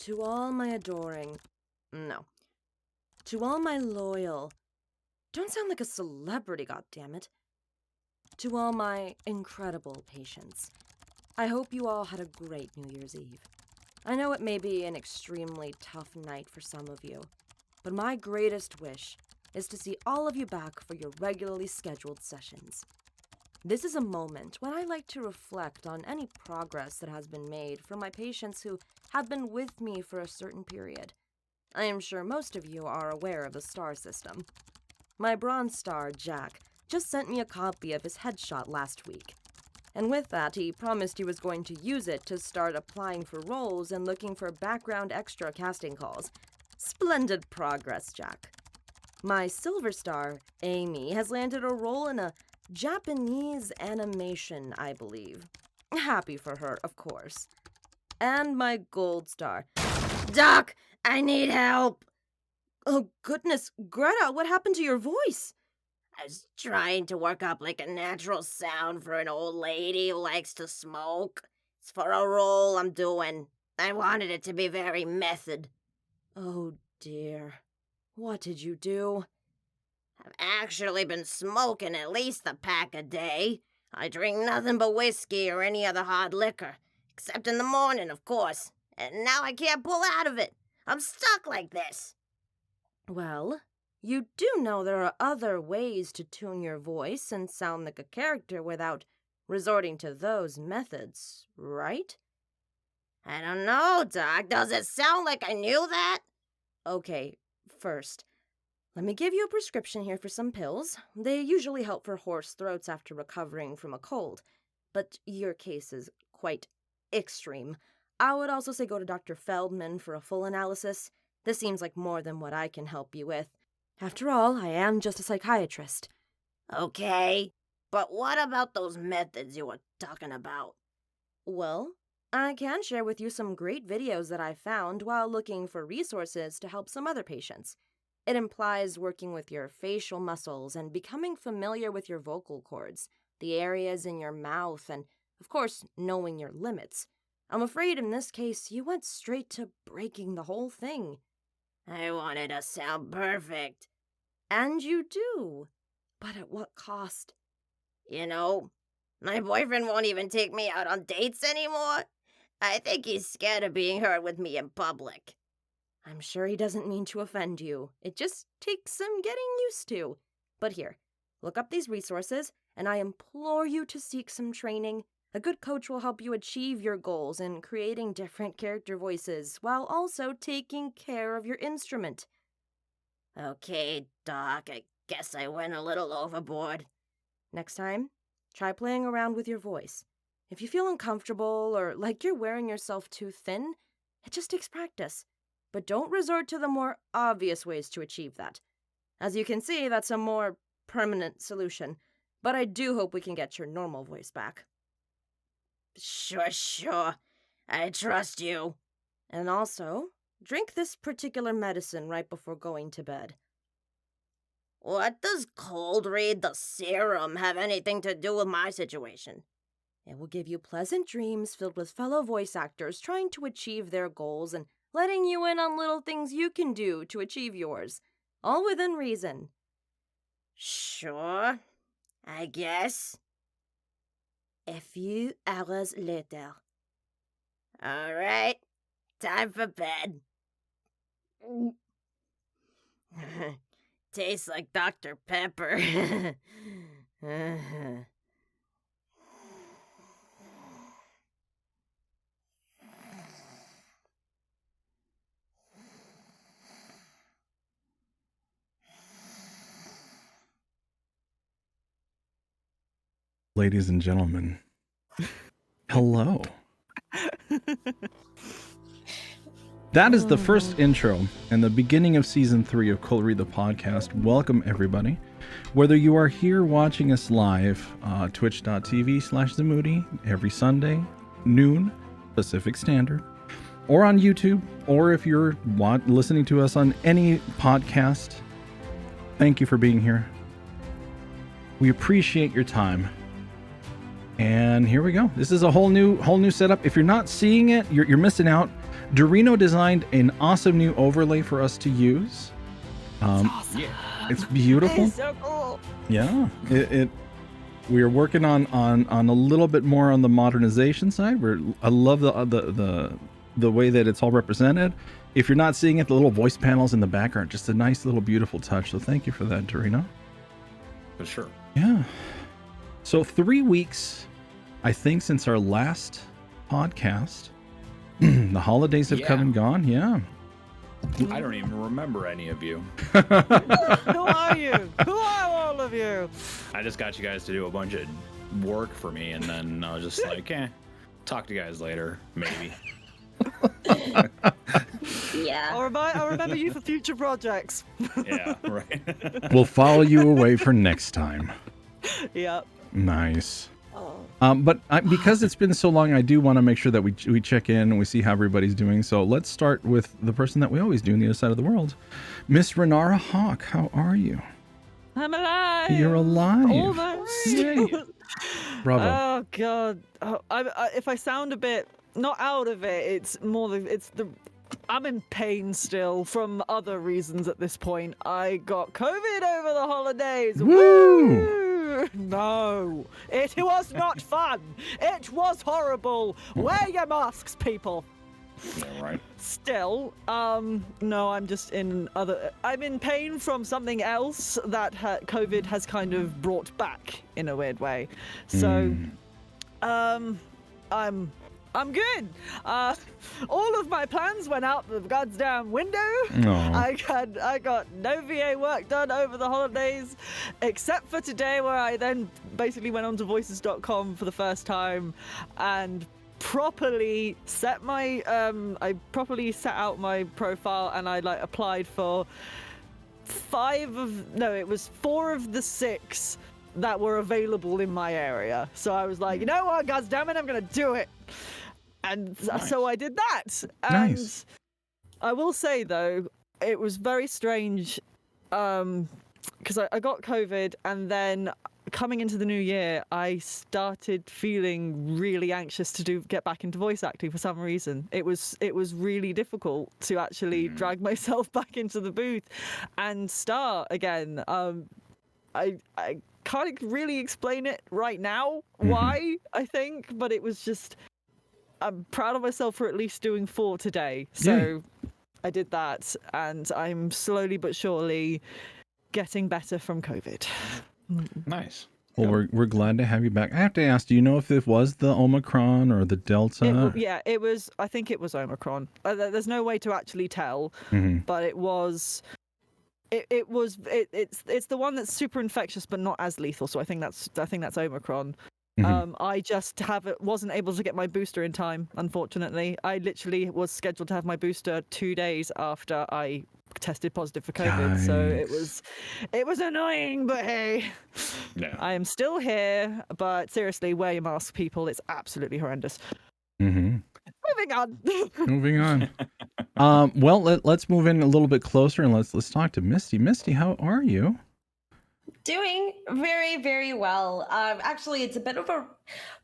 To all my adoring... No. To all my loyal... Don't sound like a celebrity, goddammit. To all my incredible patients, I hope you all had a great New Year's Eve. I know it may be an extremely tough night for some of you, but my greatest wish is to see all of you back for your regularly scheduled sessions. This is a moment when I like to reflect on any progress that has been made for my patients who have been with me for a certain period. I am sure most of you are aware of the star system. My bronze star, Jack, just sent me a copy of his headshot last week. And with that, he promised he was going to use it to start applying for roles and looking for background extra casting calls. Splendid progress, Jack. My silver star, Amy, has landed a role in a Japanese animation, I believe. Happy for her, of course. And my gold star. Doc, I need help! Oh, goodness, Greta, what happened to your voice? I was trying to work up like a natural sound for an old lady who likes to smoke. It's for a role I'm doing. I wanted it to be very method. Oh, dear. What did you do? I've actually been smoking at least a pack a day. I drink nothing but whiskey or any other hard liquor, except in the morning, of course. And now I can't pull out of it. I'm stuck like this. Well, you do know there are other ways to tune your voice and sound like a character without resorting to those methods, right? I don't know, Doc. Does it sound like I knew that? Okay, first, let me give you a prescription here for some pills. They usually help for hoarse throats after recovering from a cold, but your case is quite extreme. I would also say go to Dr. Feldman for a full analysis. This seems like more than what I can help you with. After all, I am just a psychiatrist. Okay, but what about those methods you were talking about? Well, I can share with you some great videos that I found while looking for resources to help some other patients. It implies working with your facial muscles and becoming familiar with your vocal cords, the areas in your mouth, and, of course, knowing your limits. I'm afraid in this case, you went straight to breaking the whole thing. I wanted to sound perfect. And you do. But at what cost? You know, my boyfriend won't even take me out on dates anymore. I think he's scared of being heard with me in public. I'm sure he doesn't mean to offend you. It just takes some getting used to. But here, look up these resources, and I implore you to seek some training. A good coach will help you achieve your goals in creating different character voices while also taking care of your instrument. Okay, Doc, I guess I went a little overboard. Next time, try playing around with your voice. If you feel uncomfortable or like you're wearing yourself too thin, it just takes practice. But don't resort to the more obvious ways to achieve that. As you can see, that's a more permanent solution, but I do hope we can get your normal voice back. Sure. I trust you. And also, drink this particular medicine right before going to bed. What does ColdRead the serum have anything to do with my situation? It will give you pleasant dreams filled with fellow voice actors trying to achieve their goals and letting you in on little things you can do to achieve yours, all within reason. Sure, I guess. A few hours later. All right, time for bed. Tastes like Dr. Pepper. Ladies and gentlemen, hello. That is the first intro and the beginning of season 3 of Read the Podcast. Welcome, everybody. Whether you are here watching us live, twitch.tv/Zamoody every Sunday, noon, Pacific Standard, or on YouTube, or if you're listening to us on any podcast, thank you for being here. We appreciate your time. And here we go. This is a whole new setup. If you're not seeing it, you're missing out. Eldurrino designed an awesome new overlay for us to use. Awesome. Yeah. It's beautiful. It's so cool. Yeah, we are working on a little bit more on the modernization side. I love the way that it's all represented. If you're not seeing it, the little voice panels in the back are just a nice little beautiful touch. So thank you for that, Eldurrino. For sure. Yeah. So 3 weeks, I think, since our last podcast. The holidays have come and gone. Yeah. I don't even remember any of you. Who are you? Who are all of you? I just got you guys to do a bunch of work for me, and then I was just like, talk to you guys later, maybe. Yeah. I'll remember you for future projects. Yeah, right. We'll follow you away for next time. Yep. Nice. Oh. But because it's been so long, I do want to make sure that we check in and we see how everybody's doing. So let's start with the person that we always do on the other side of the world. Miss Renara Hawke, how are you? I'm alive. You're alive. Almost. Yay. Bravo. Oh God. Oh, if I sound a bit not out of it, it's more I'm in pain still from other reasons at this point. I got COVID over the holidays. Woo! No, it was not fun. It was horrible. Wear your masks, people. Yeah, right. Still, no, I'm in pain from something else that COVID has kind of brought back in a weird way. So, I'm good. All of my plans went out the goddamn window. Aw. I got no VA work done over the holidays, except for today, where I then basically went onto voices.com for the first time and properly set my out my profile, and I applied for 4 of the 6 that were available in my area. So I was like, you know what, goddammit, I'm gonna do it. And so I did that. And Nice. I will say, though, it was very strange because I got COVID, and then coming into the new year, I started feeling really anxious to get back into voice acting for some reason. It was really difficult to actually drag myself back into the booth and start again. I can't really explain it right now why, I think, but it was just, I'm proud of myself for at least doing 4 today. So I did that, and I'm slowly but surely getting better from COVID. Nice. Well, we're glad to have you back. I have to ask, do you know if it was the Omicron or the Delta? It was. I think it was Omicron. There's no way to actually tell, but it was. It's the one that's super infectious but not as lethal. So I think that's Omicron. I just wasn't able to get my booster in time, unfortunately. I literally was scheduled to have my booster 2 days after I tested positive for COVID. So it was annoying, but hey, I am still here. But seriously, wear your mask, people. It's absolutely horrendous. Moving on. Moving on. Well, let's move in a little bit closer and let's talk to Misty. Misty, how are you? Doing very, very well. Actually, it's a bit of a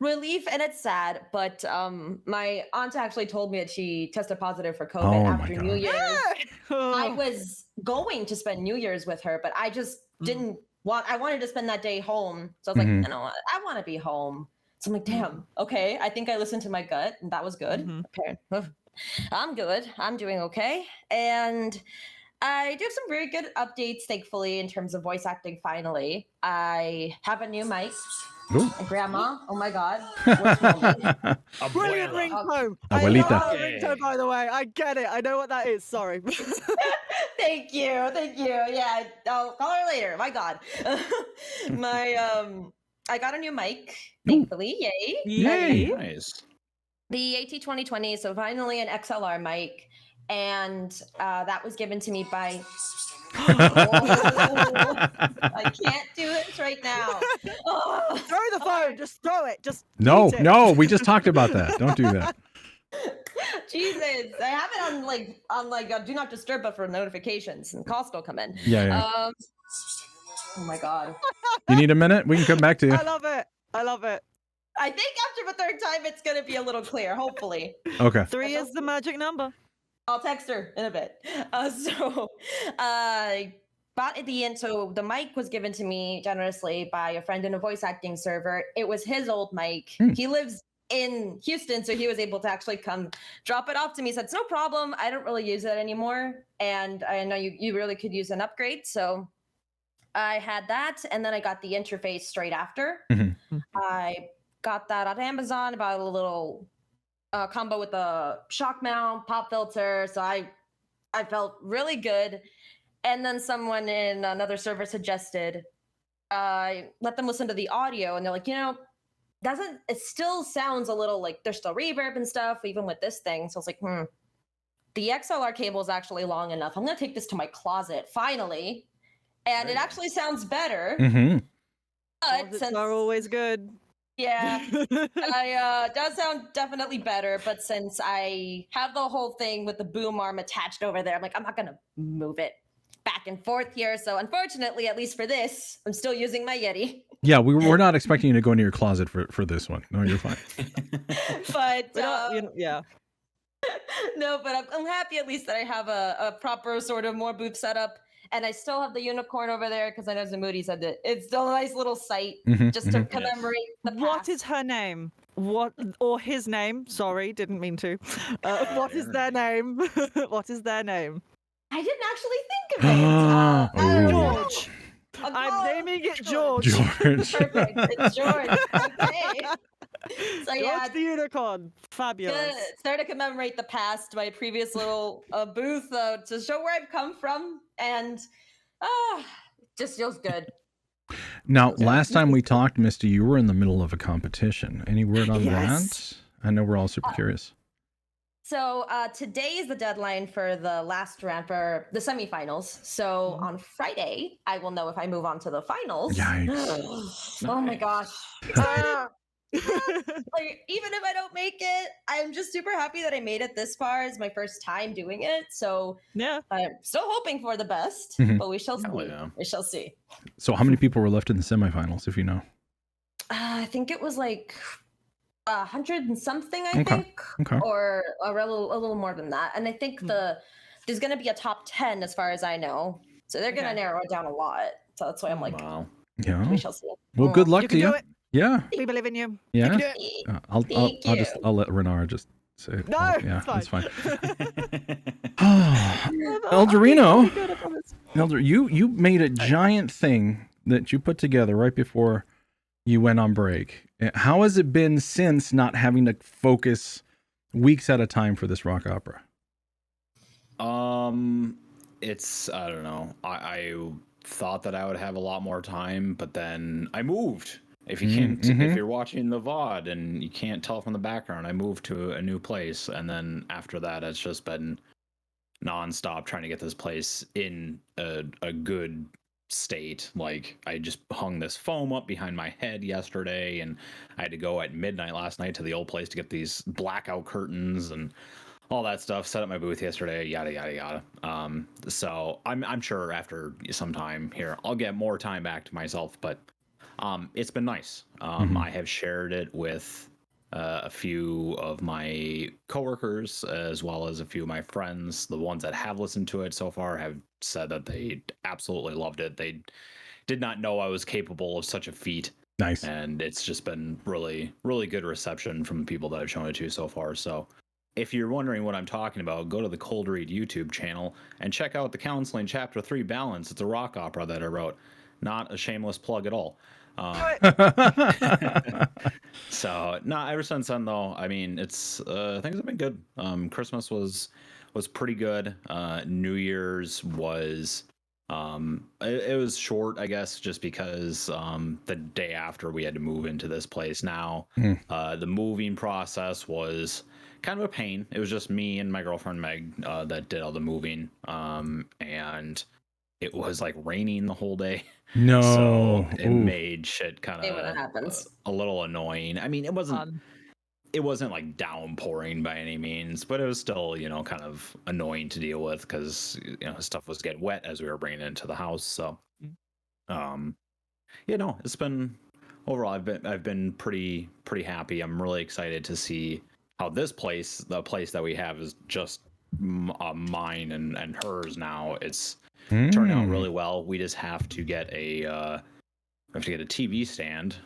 relief, and it's sad, but my aunt actually told me that she tested positive for COVID after New Year's. I was going to spend New Year's with her, but I just didn't I wanted to spend that day home. So I was like, you know what? I want to be home. So I'm like, damn, okay. I think I listened to my gut, and that was good. I'm good. I'm doing okay. And I do have some very good updates, thankfully, in terms of voice acting, finally. I have a new mic. Ooh. Grandma, oh my God. Brilliant ringtone. Abuelita. I love that ringtone, by the way. I get it. I know what that is. Sorry. Thank you. Yeah, I'll call her later. My God. I got a new mic, thankfully. Yay. Yay. Nice. The AT2020, so finally an XLR mic. And that was given to me by... I can't do this right now. Throw the phone. Just throw it. Just No, eat it. no, we just talked about that. Don't do that. Jesus, I have it on do not disturb, but for notifications, and calls still come in. Yeah. Oh my God. You need a minute? We can come back to you. I love it. I think after the third time, it's going to be a little clear, hopefully. Okay. 3 is the magic number. I'll text her in a bit. But at the end, so the mic was given to me generously by a friend in a voice acting server. It was his old mic. He lives in Houston, so he was able to actually come drop it off to me. He said, it's no problem. I don't really use it anymore. And I know you really could use an upgrade. So I had that. And then I got the interface straight after. I got that on Amazon, about a little combo with a shock mount, pop filter. So I felt really good. And then someone in another server suggested let them listen to the audio, and they're like, it still sounds a little like there's still reverb and stuff, even with this thing. So I was like, the XLR cable is actually long enough. I'm gonna take this to my closet finally, and it actually sounds better. Closets are always good. Yeah, does sound definitely better, but since I have the whole thing with the boom arm attached over there, I'm like, I'm not gonna move it back and forth here. So unfortunately, at least for this, I'm still using my Yeti. Yeah, we're not expecting you to go into your closet for this one. No, you're fine. But yeah. No, but I'm happy at least that I have a proper sort of more booth setup. And I still have the unicorn over there because I know Zamoody said that it's still a nice little site just to commemorate the past. What is her name? Or his name? Sorry, didn't mean to. What is their name? What is their name? I didn't actually think of it. George. I'm naming it George. Perfect. It's George. Okay. So George the unicorn. Fabulous. Start to commemorate the past, my previous little booth to show where I've come from, and just feels good. Now, last time we talked, Misty, you were in the middle of a competition. Any word on that? I know we're all super curious. So today is the deadline for the last round for the semifinals. So on Friday, I will know if I move on to the finals. Yikes. Oh my gosh. Like, even if I don't make it, I'm just super happy that I made it this far. It's my first time doing it. So yeah, I'm still hoping for the best, but we shall see. We shall see. So how many people were left in the semifinals, if you know? I think it was like 100 and something, I think, or a little more than that. And I think there's going to be a top 10 as far as I know. So they're going to narrow it down a lot. So that's why I'm like, we shall see. Well, good luck to you. Do it. Yeah. We believe in you. Yeah. You can do it. I'll let Renara just say it. No, it's fine. Eldurrino, you made a giant thing that you put together right before you went on break. How has it been since, not having to focus weeks at a time for this rock opera? It's, I don't know. I thought that I would have a lot more time, but then I moved. If you can't, if you're watching the VOD and you can't tell from the background, I moved to a new place, and then after that, it's just been nonstop trying to get this place in a good state. Like, I just hung this foam up behind my head yesterday, and I had to go at midnight last night to the old place to get these blackout curtains and all that stuff. Set up my booth yesterday, yada yada yada. So I'm sure after some time here, I'll get more time back to myself, but it's been nice. I have shared it with a few of my coworkers as well as a few of my friends. The ones that have listened to it so far have said that they absolutely loved it. They did not know I was capable of such a feat. Nice. And it's just been really, really good reception from the people that I've shown it to so far. So if you're wondering what I'm talking about, go to the Cold Read YouTube channel and check out the Counseling Chapter 3 Balance. It's a rock opera that I wrote. Not a shameless plug at all. So ever since then though, I mean, it's things have been good. Christmas was pretty good. New Year's was it was short, I guess, just because the day after we had to move into this place now. The moving process was kind of a pain. It was just me and my girlfriend Meg that did all the moving, and it was like raining the whole day. No. So it made shit kind of a little annoying. I mean, it wasn't like downpouring by any means, but it was still, kind of annoying to deal with because, stuff was getting wet as we were bringing it into the house. So, it's been overall, I've been pretty happy. I'm really excited to see how the place that we have is just mine and hers now. It's turned out really well. We just have to get a TV stand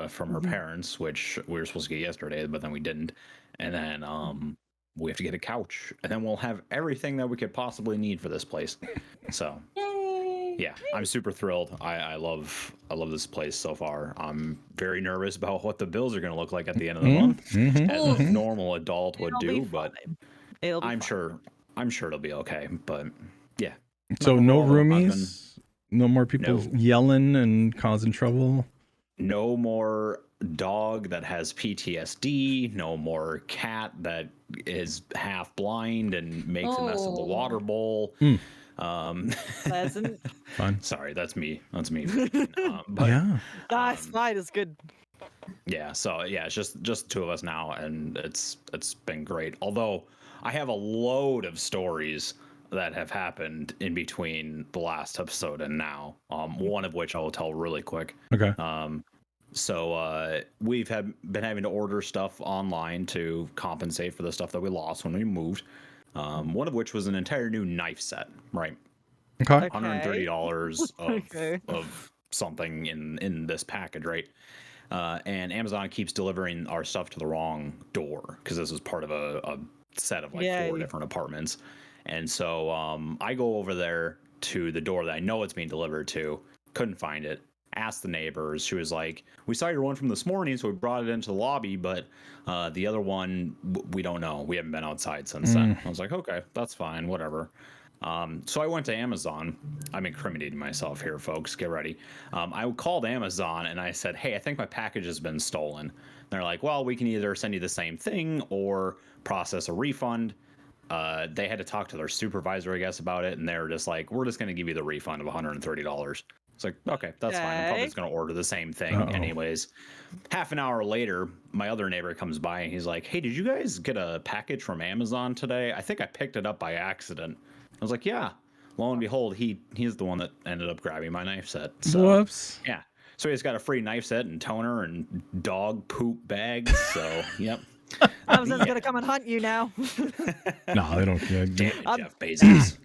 from her parents, which we were supposed to get yesterday, but then we didn't. And then we have to get a couch, and then we'll have everything that we could possibly need for this place. So yeah, I'm super thrilled. I love this place so far. I'm very nervous about what the bills are going to look like at the end of the month, as a normal adult would do. But I'm sure it'll be okay. But yeah. So no roomies, no more people yelling and causing trouble. No more dog that has PTSD. No more cat that is half blind and makes a mess of the water bowl. Pleasant. Fun. Sorry, that's me. But, Yeah. That's fine. It's good. Yeah. So yeah, it's just two of us now, and it's been great. Although I have a load of stories that have happened in between the last episode and now. One of which I will tell really quick. Okay. So we've been having to order stuff online to compensate for the stuff that we lost when we moved. One of which was an entire new knife set, right? Okay. $130 of something in this package, right? And Amazon keeps delivering our stuff to the wrong door because this is part of a set of 4 different apartments. And so I go over there to the door that I know it's being delivered to, couldn't find it. Asked the neighbors. She was like, we saw your one from this morning, so we brought it into the lobby, but the other one, we don't know. We haven't been outside since then. I was like, okay, that's fine, whatever. So I went to Amazon. I'm incriminating myself here, folks. Get ready. I called Amazon and I said, hey, I think my package has been stolen. They're like, well, we can either send you the same thing or process a refund. They had to talk to their supervisor, I guess, about it, and they were just like, we're just going to give you the refund of $130. It's like, okay, that's fine. I'm probably just going to order the same thing anyways. Half an hour later, my other neighbor comes by and he's like, hey, did you guys get a package from Amazon today? I think I picked it up by accident. I was like, yeah. Lo and behold, he's the one that ended up grabbing my knife set. So, whoops. Yeah. So he's got a free knife set and toner and dog poop bags. So, yep. Amazon's going to come and hunt you now. No, they don't. Damn it, Jeff Bezos.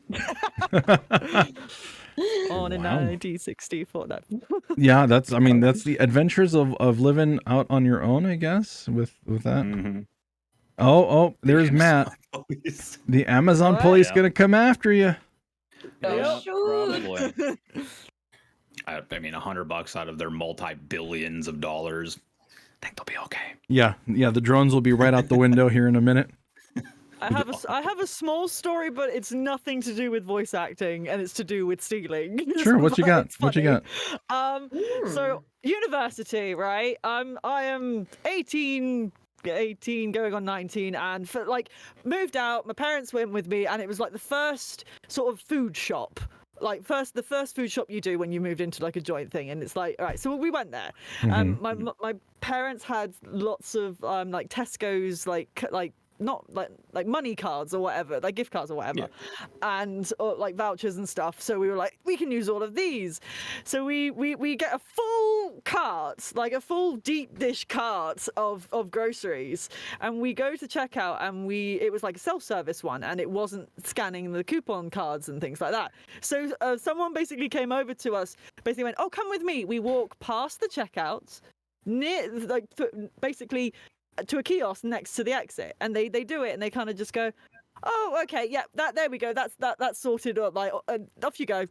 On in 1964. No. Yeah, that's the adventures of living out on your own, I guess, with that. Mm-hmm. Oh, there's Matt. The Amazon police gonna come after you. Yeah, probably. I mean, $100 out of their multi-billions of dollars. I think they'll be okay. Yeah, the drones will be right out the window here in a minute. I have a small story, but it's nothing to do with voice acting, and it's to do with stealing. Sure, what you got? So university, right? I am 18 going on 19, and moved out. My parents went with me, and it was like the first sort of food shop. Like the first food shop you do when you moved into like a joint thing, and it's like, all right, so we went there. My parents had lots of like Tesco's like not like money cards or whatever, like gift cards or whatever, and like vouchers and stuff. So we were like, we can use all of these. So we get a full cart, like a full deep dish cart of groceries, and we go to checkout, and it was like a self-service one, and it wasn't scanning the coupon cards and things like that. So someone basically came over to us, basically went, oh, come with me. We walk past the checkouts, basically to a kiosk next to the exit, and they do it, and they kind of just go, oh, okay, yeah, there we go, that's sorted up, like off you go.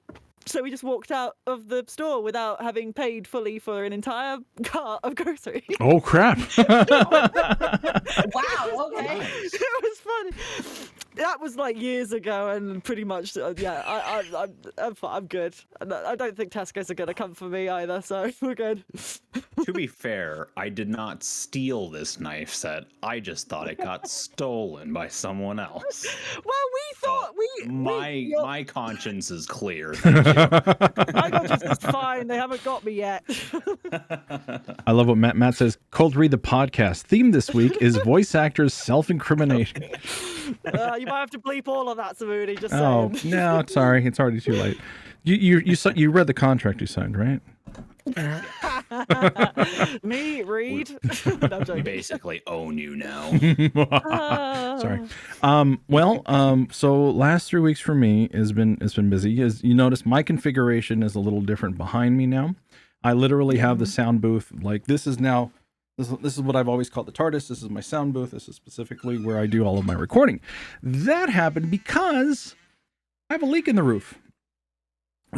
So we just walked out of the store without having paid fully for an entire cart of groceries. Oh crap. Wow, okay. Nice. It was funny. That was like years ago, and pretty much, I'm good. I don't think Tesco's are going to come for me either, so we're good. To be fair, I did not steal this knife set. I just thought it got stolen by someone else. Well, we thought my conscience is clear. My conscience is fine. They haven't got me yet. I love what Matt says. Cold Read the Podcast theme this week is voice actors self-incrimination. You might have to bleep all of that, Zamoody. Just saying. Oh no, sorry, it's already too late. You read the contract you signed, right? Me, Reed. No, I'm We joking. basically own you now. Sorry. So last 3 weeks for me has been busy. As you notice, my configuration is a little different behind me now. I literally have the sound booth. Like this is what I've always called the TARDIS. This is my sound booth. This is specifically where I do all of my recording. That happened because I have a leak in the roof.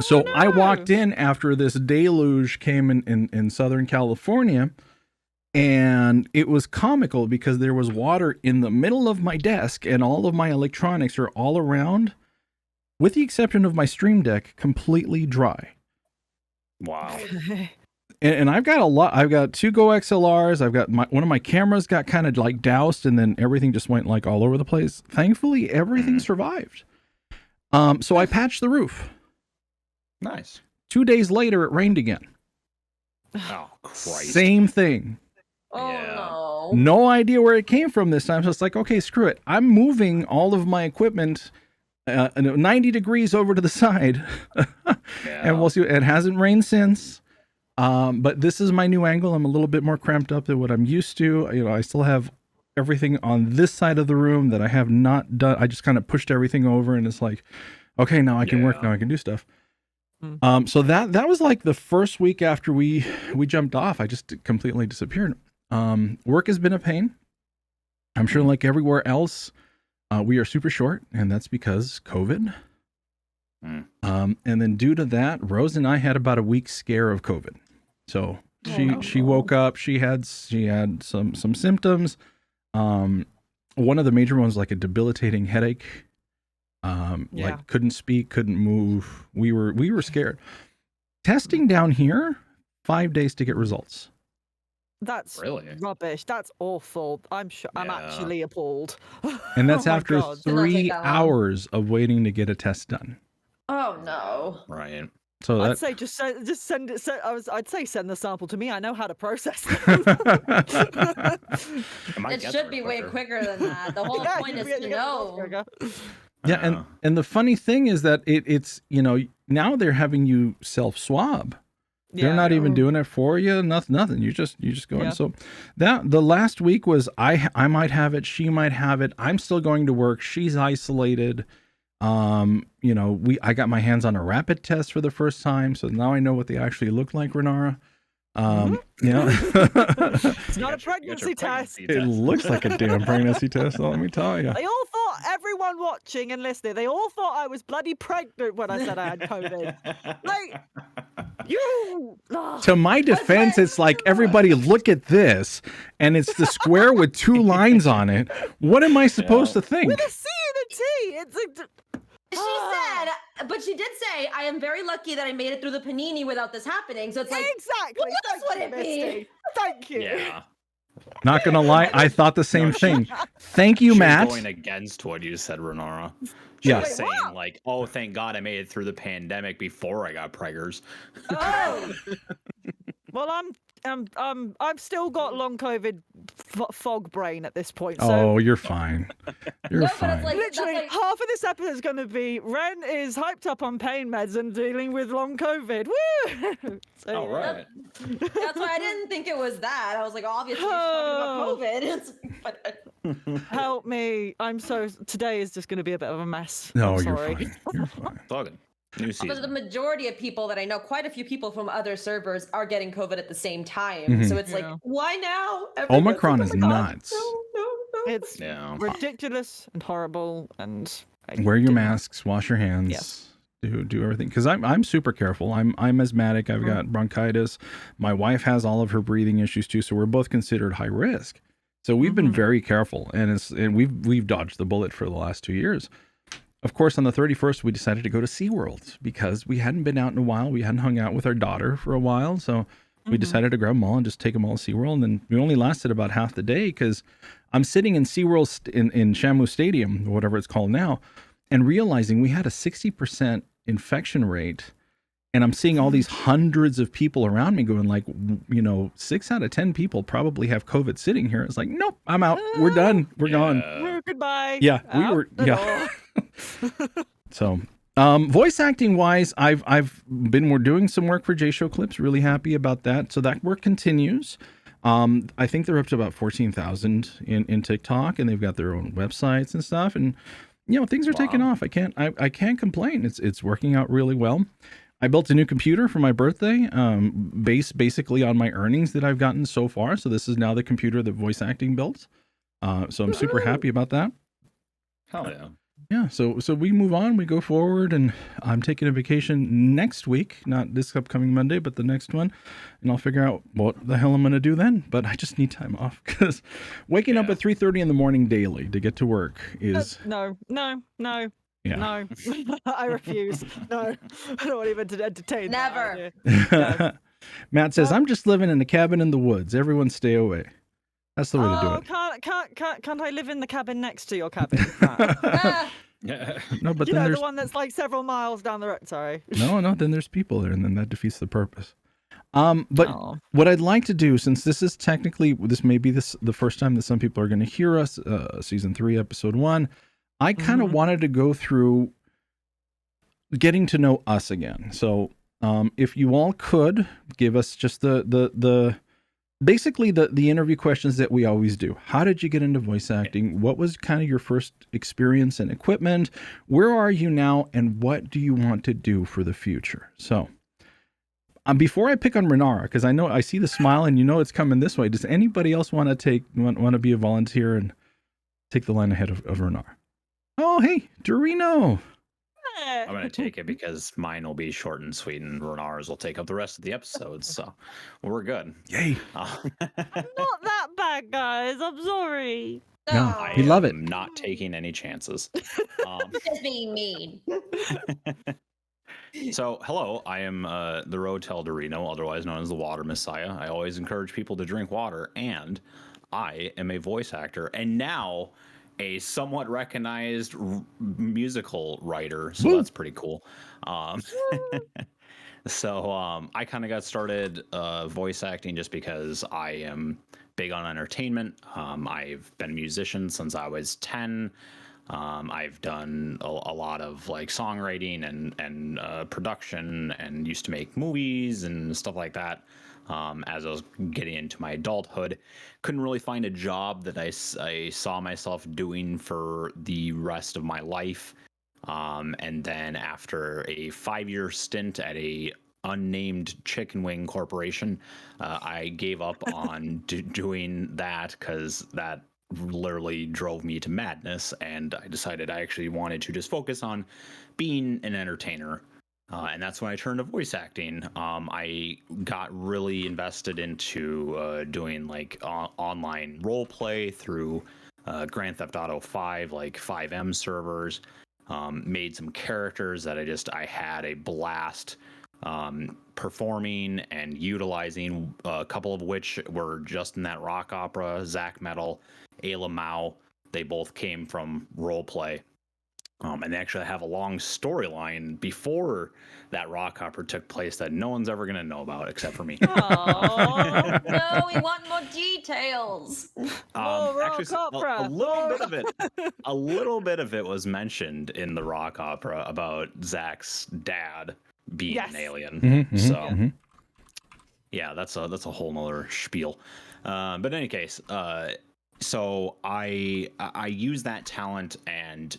So I walked in after this deluge came in Southern California, and it was comical because there was water in the middle of my desk and all of my electronics are all around, with the exception of my Stream Deck, completely dry. Wow. And I've got a lot. I've got 2 Go XLRs. I've got one of my cameras got kind of like doused, and then everything just went like all over the place. Thankfully, everything survived. So I patched the roof. Nice. 2 days later, it rained again. Oh, Christ. Same thing. Oh Yeah. no. No idea where it came from this time. So it's like, okay, screw it. I'm moving all of my equipment 90 degrees over to the side. And we'll see. It hasn't rained since. But this is my new angle. I'm a little bit more cramped up than what I'm used to. You know, I still have everything on this side of the room that I have not done. I just kind of pushed everything over, and it's like, okay, now I can work. Now I can do stuff. So that was like the first week after we jumped off. I just completely disappeared. Work has been a pain. I'm sure like everywhere else, we are super short, and that's because COVID. And then due to that, Rose and I had about a week's scare of COVID. So she woke up, she had some symptoms. One of the major ones, like a debilitating headache. Like couldn't speak, couldn't move. We were scared. Testing down here, 5 days to get results. That's Really? rubbish. That's awful. I'm sure. I'm actually appalled. And that's Oh my after God. Did not take 3 that long. hours of waiting to get a test done. Oh no. Right. So I'd that say just send it. I'd say send the sample to me. I know how to process them. It should be way quicker than that. The whole point is to know. Yeah, and the funny thing is that it's now they're having you self swab. They're not even doing it for you. Nothing. You just go in. So that the last week was I might have it. She might have it. I'm still going to work. She's isolated. I got my hands on a rapid test for the first time, so now I know what they actually look like, Renara. It's not a pregnancy test. It looks like a damn pregnancy test. Let me tell you. They all thought, everyone watching and listening, they all thought I was bloody pregnant when I said I had COVID. Like, you. To my defense, it's like, everybody look at this, and it's the square with 2 lines on it. What am I supposed to think? With a C and a T. It's like. She said, but she did say, I am very lucky that I made it through the panini without this happening. So it's like, Exactly. what else would it be? Thank you. Yeah. Not gonna lie, I thought the same thing. Thank you, She was Matt. going against what you said, Renara. She was saying like, "Oh, thank God I made it through the pandemic before I got preggers." oh, Well, I've still got long COVID fog brain at this point. So Oh, you're fine. You're No, but it's fine. like- literally that's half of this episode is going to be Ren is hyped up on pain meds and dealing with long COVID. Woo! So, Oh, right. that's why I didn't think it was that. I was like, obviously, she's talking about COVID. It's like, Help me! Today is just going to be a bit of a mess. No, I'm you're sorry. fine. You're fine. It's all good. New but the season. majority of people that I know, quite a few people from other servers are getting COVID at the same time. Mhm. So it's like, Yeah. why now? Everyone's Omicron like, is "Oh my God, nuts. No. It's Yeah. ridiculous and horrible, and I Wear your didn't- masks, wash your hands, Yes. do everything. Because I'm super careful. I'm asthmatic. I've got bronchitis. My wife has all of her breathing issues too. So we're both considered high risk. So we've been very careful, and we've dodged the bullet for the last 2 years. Of course, on the 31st, we decided to go to SeaWorld because we hadn't been out in a while. We hadn't hung out with our daughter for a while. So we decided to grab them all and just take them all to SeaWorld. And we only lasted about half the day because I'm sitting in SeaWorld in Shamu Stadium, or whatever it's called now, and realizing we had a 60% infection rate. And I'm seeing all these hundreds of people around me going like, 6 out of 10 people probably have COVID sitting here. It's like, nope, I'm out. We're done. We're gone. Goodbye. Yeah, we Out were. the Yeah. door. So Voice acting wise, I've been doing some work for J Show Clips. Really happy about that. So that work continues. I think they're up to about 14,000 in TikTok, and they've got their own websites and stuff. And things are taking off. I can't complain. It's working out really well. I built a new computer for my birthday, basically on my earnings that I've gotten so far. So this is now the computer that voice acting built. So I'm super happy about that. Hell yeah. Yeah, so we move on, we go forward, and I'm taking a vacation next week, not this upcoming Monday, but the next one, and I'll figure out what the hell I'm going to do then. But I just need time off because waking up at 3:30 in the morning daily to get to work is no. Yeah. No, I refuse. No, I don't want even to entertain. Never. That idea. Matt says, I'm just living in a cabin in the woods. Everyone stay away. That's the way to do it. Can't I live in the cabin next to your cabin? No, but You then know, there's the one that's like several miles down the road. Sorry. no, then there's people there, and then that defeats the purpose. But Aw. what I'd like to do, since this is technically, this may be the first time that some people are going to hear us, season 3, episode 1, I kind of wanted to go through getting to know us again. So, if you all could give us just basically the interview questions that we always do. How did you get into voice acting? What was kind of your first experience and equipment? Where are you now? And what do you want to do for the future? So before I pick on Renara, because I know I see the smile and it's coming this way. Does anybody else want to be a volunteer and take the line ahead of Renara? Oh, hey, Eldurrino. I'm going to take it because mine will be short and sweet, and Renara's will take up the rest of the episodes. So we're good. Yay. I'm not that bad, guys. I'm sorry. No, we love it. I'm not taking any chances. Just being mean. So, hello, I am the Road to Eldurrino, otherwise known as the Water Messiah. I always encourage people to drink water, and I am a voice actor, and now a somewhat recognized musical writer, so that's pretty cool. So I kind of got started voice acting just because I am big on entertainment. I've been a musician since I was 10. I've done a lot of like songwriting and production, and used to make movies and stuff like that. As I was getting into my adulthood, couldn't really find a job that I saw myself doing for the rest of my life. And then after a 5-year stint at a unnamed chicken wing corporation, I gave up on doing that because that literally drove me to madness, and I decided I actually wanted to just focus on being an entertainer. And that's when I turned to voice acting. I got really invested into doing like online role play through Grand Theft Auto 5, like 5M servers. Made some characters that I had a blast performing and utilizing, a couple of which were just in that rock opera. Zach Metal, Ayla Mao, they both came from role play. And they actually have a long storyline before that rock opera took place that no one's ever going to know about except for me. Oh no, we want more details. Actually, a little bit of it was mentioned in the rock opera about Zach's dad being an alien. Yeah, that's a whole nother spiel. But in any case, so I used that talent and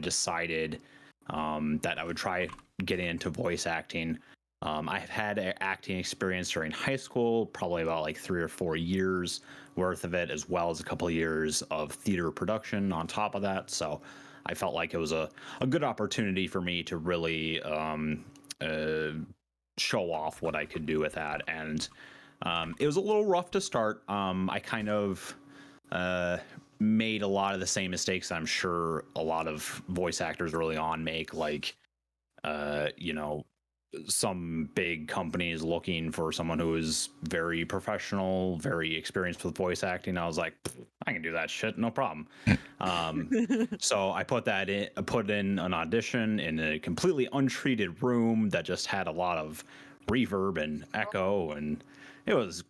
decided that I would try getting into voice acting. I've had acting experience during high school, probably about like 3 or 4 years worth of it, as well as a couple of years of theater production on top of that. So I felt like it was a good opportunity for me to really show off what I could do with that. And it was a little rough to start. I kind of made a lot of the same mistakes I'm sure a lot of voice actors early on make, like some big companies looking for someone who is very professional, very experienced with voice acting. I was like, I can do that shit, no problem. So I put in an audition in a completely untreated room that just had a lot of reverb and echo, and it was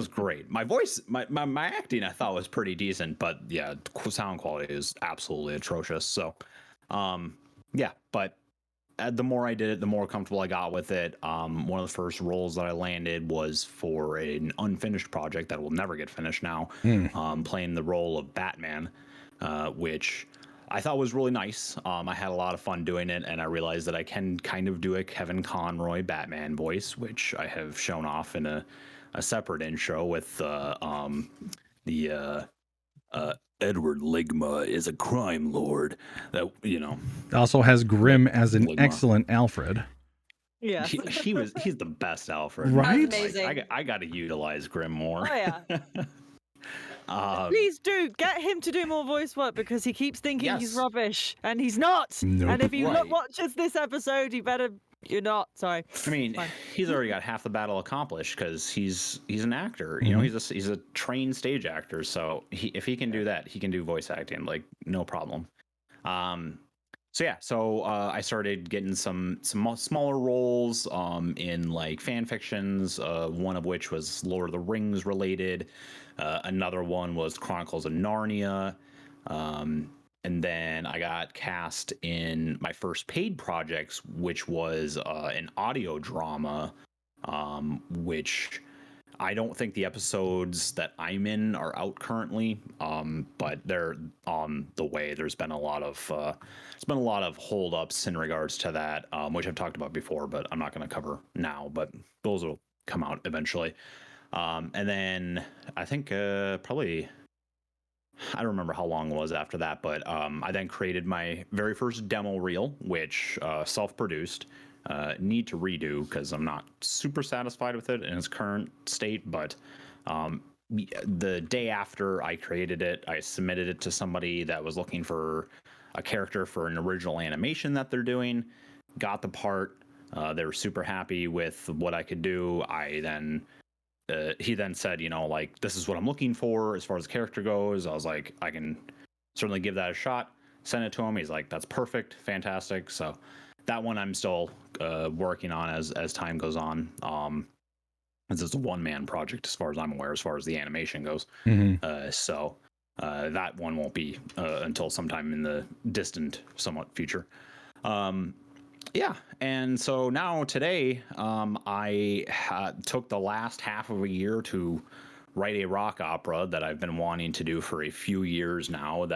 great. My voice, my acting, I thought was pretty decent, but yeah, sound quality is absolutely atrocious. So, yeah, but the more I did it, the more comfortable I got with it. One of the first roles that I landed was for an unfinished project that will never get finished now, playing the role of Batman, which I thought was really nice. I had a lot of fun doing it, and I realized that I can kind of do a Kevin Conroy Batman voice, which I have shown off in a separate intro with Edward Ligma is a crime lord. That, you know. Also has Grimm as an Ligma. excellent Alfred. Yeah. He's the best Alfred. Right? That's amazing. I got to utilize Grimm more. Oh yeah. Please do get him to do more voice work because he keeps thinking he's Yes. rubbish and he's not. Nope. And if he Right. watches this episode, you're not. Sorry. I mean, Fine. he's already got half the battle accomplished because he's an actor. You know, he's a trained stage actor. So if he can do that, he can do voice acting, like no problem. So I started getting some smaller roles in like fan fictions. One of which was Lord of the Rings related. Another one was Chronicles of Narnia. And then I got cast in my first paid projects, which was an audio drama, which I don't think the episodes that I'm in are out currently, but they're on the way. There's been a lot of holdups in regards to that, which I've talked about before, but I'm not going to cover now. But those will come out eventually. And then I think probably. I don't remember how long it was after that, but I then created my very first demo reel, which self-produced. Need to redo because I'm not super satisfied with it in its current state. But the day after I created it, I submitted it to somebody that was looking for a character for an original animation that they're doing. Got the part. They were super happy with what I could do. He then said, you know, like, this is what I'm looking for as far as the character goes. I was like, I can certainly give that a shot. Send it to him. He's like, that's perfect. Fantastic. So that one I'm still working on as time goes on. This is a one-man project as far as I'm aware, as far as the animation goes. So that one won't be until sometime in the distant, somewhat future. Yeah, and so now today, I took the last half of a year to write a rock opera that I've been wanting to do for a few years now.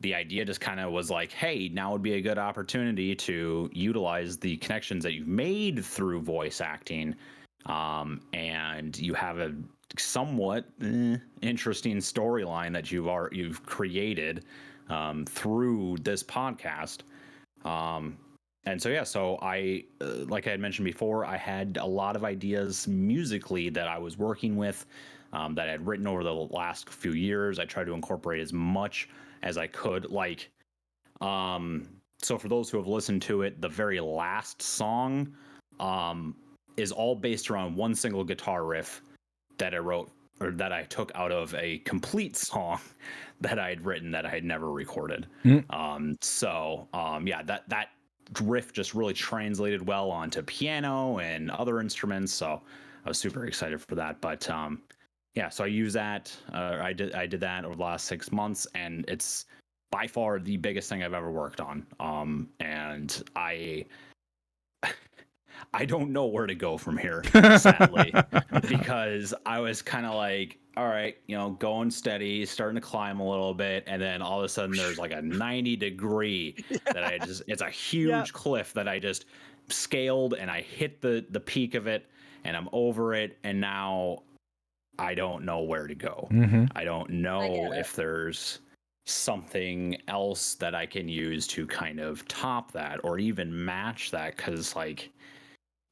The idea just kind of was like, hey, now would be a good opportunity to utilize the connections that you've made through voice acting, and you have a somewhat interesting storyline that you've created through this podcast. And so I, like I had mentioned before, I had a lot of ideas musically that I was working with, that I had written over the last few years. I tried to incorporate as much as I could. Like, so for those who have listened to it, the very last song, is all based around one single guitar riff that I wrote, or that I took out of a complete song that I had written that I had never recorded. That riff just really translated well onto piano and other instruments. So I was super excited for that. But so I use that. I did that over the last 6 months, and it's by far the biggest thing I've ever worked on. And I don't know where to go from here, sadly, because I was kind of like, all right, you know, going steady, starting to climb a little bit, and then all of a sudden there's like a 90-degree that it's a huge cliff that I just scaled, and I hit the peak of it, and I'm over it, and now I don't know where to go. I don't know if there's something else that I can use to kind of top that or even match that, because like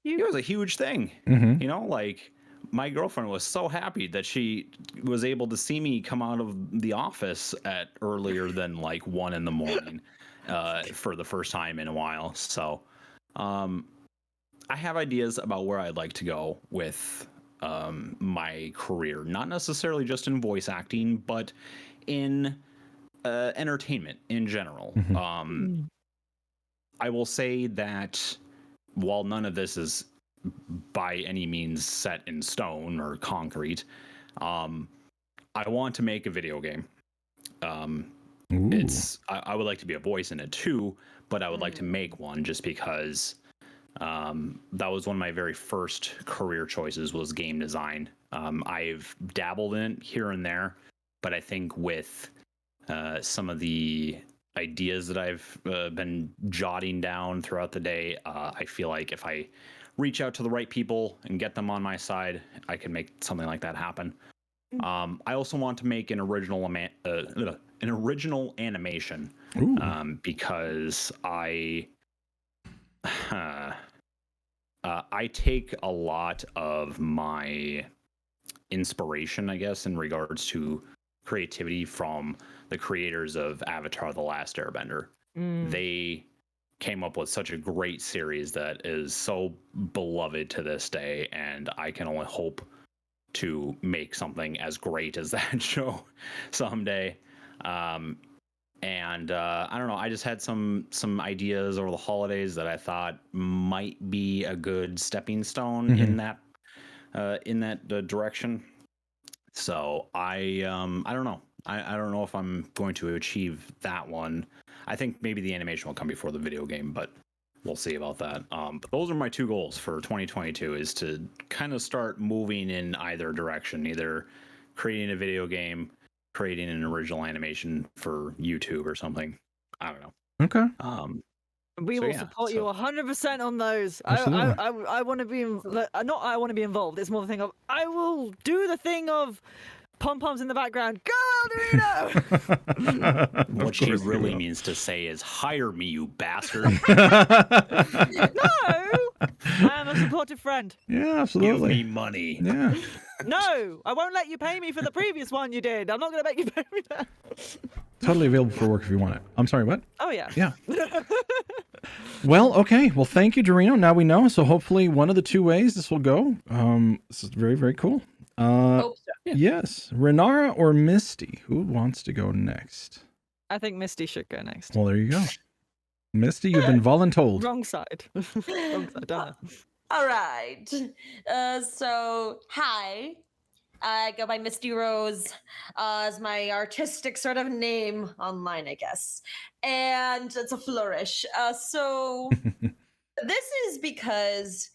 it was a huge thing. You know, like my girlfriend was so happy that she was able to see me come out of the office at earlier than like 1 a.m. For the first time in a while. So I have ideas about where I'd like to go with my career, not necessarily just in voice acting, but in entertainment in general. I will say that while none of this is by any means set in stone or concrete, I want to make a video game. Ooh. I would like to be a voice in it too, but I would like to make one just because that was one of my very first career choices was game design. I've dabbled in it here and there, but I think with some of the ideas that I've been jotting down throughout the day, I feel like if I reach out to the right people and get them on my side, I can make something like that happen. I also want to make an original animation because I take a lot of my inspiration, I guess, in regards to creativity from the creators of Avatar: The Last Airbender. They came up with such a great series that is so beloved to this day, and I can only hope to make something as great as that show someday. And I don't know, I just had some ideas over the holidays that I thought might be a good stepping stone in that direction. So I don't know. I don't know if I'm going to achieve that one. I think maybe the animation will come before the video game, but we'll see about that. But those are my two goals for 2022, is to kind of start moving in either direction, either creating a video game, creating an original animation for YouTube or something. I don't know. Okay. We will support you 100% on those. Absolutely. I want to be not I want to be involved. It's more the thing of I will do the thing of pom poms in the background. Go Eldurrino! What she really means to say is, hire me, you bastard. No, I am a supportive friend. Yeah, absolutely. Give me money. Yeah. No, I won't let you pay me for the previous one you did. I'm not going to make you pay me that. Totally available for work if you want it. I'm sorry, what? Oh, yeah. Yeah. Well, okay. Well, thank you, Dorino. Now we know. So hopefully one of the two ways this will go. This is very, very cool. Hope so. Yes. Renara or Misty? Who wants to go next? I think Misty should go next. Well, there you go. Misty, you've been voluntold. Wrong side. Wrong side, darn it. All right. So, hi. I go by Misty Rose as my artistic sort of name online, I guess. And it's a flourish. So, this is because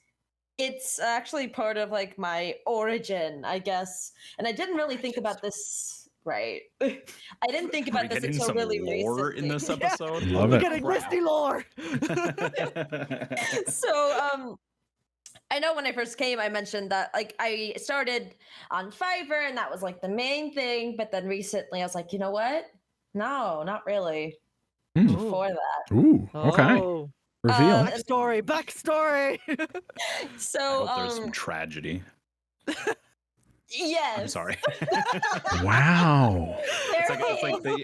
it's actually part of like my origin, I guess. And I didn't really think about this. Right. I didn't think about this Getting until some really lore recently. in this episode. Love We're it. getting Misty lore. So, I know when I first came, I mentioned that like I started on Fiverr and that was like the main thing. But then recently I was like, you know what? No, not really. Before that. Ooh, okay. Oh. Reveal. Backstory. So, I hope there's some tragedy. yes. I'm sorry. Wow.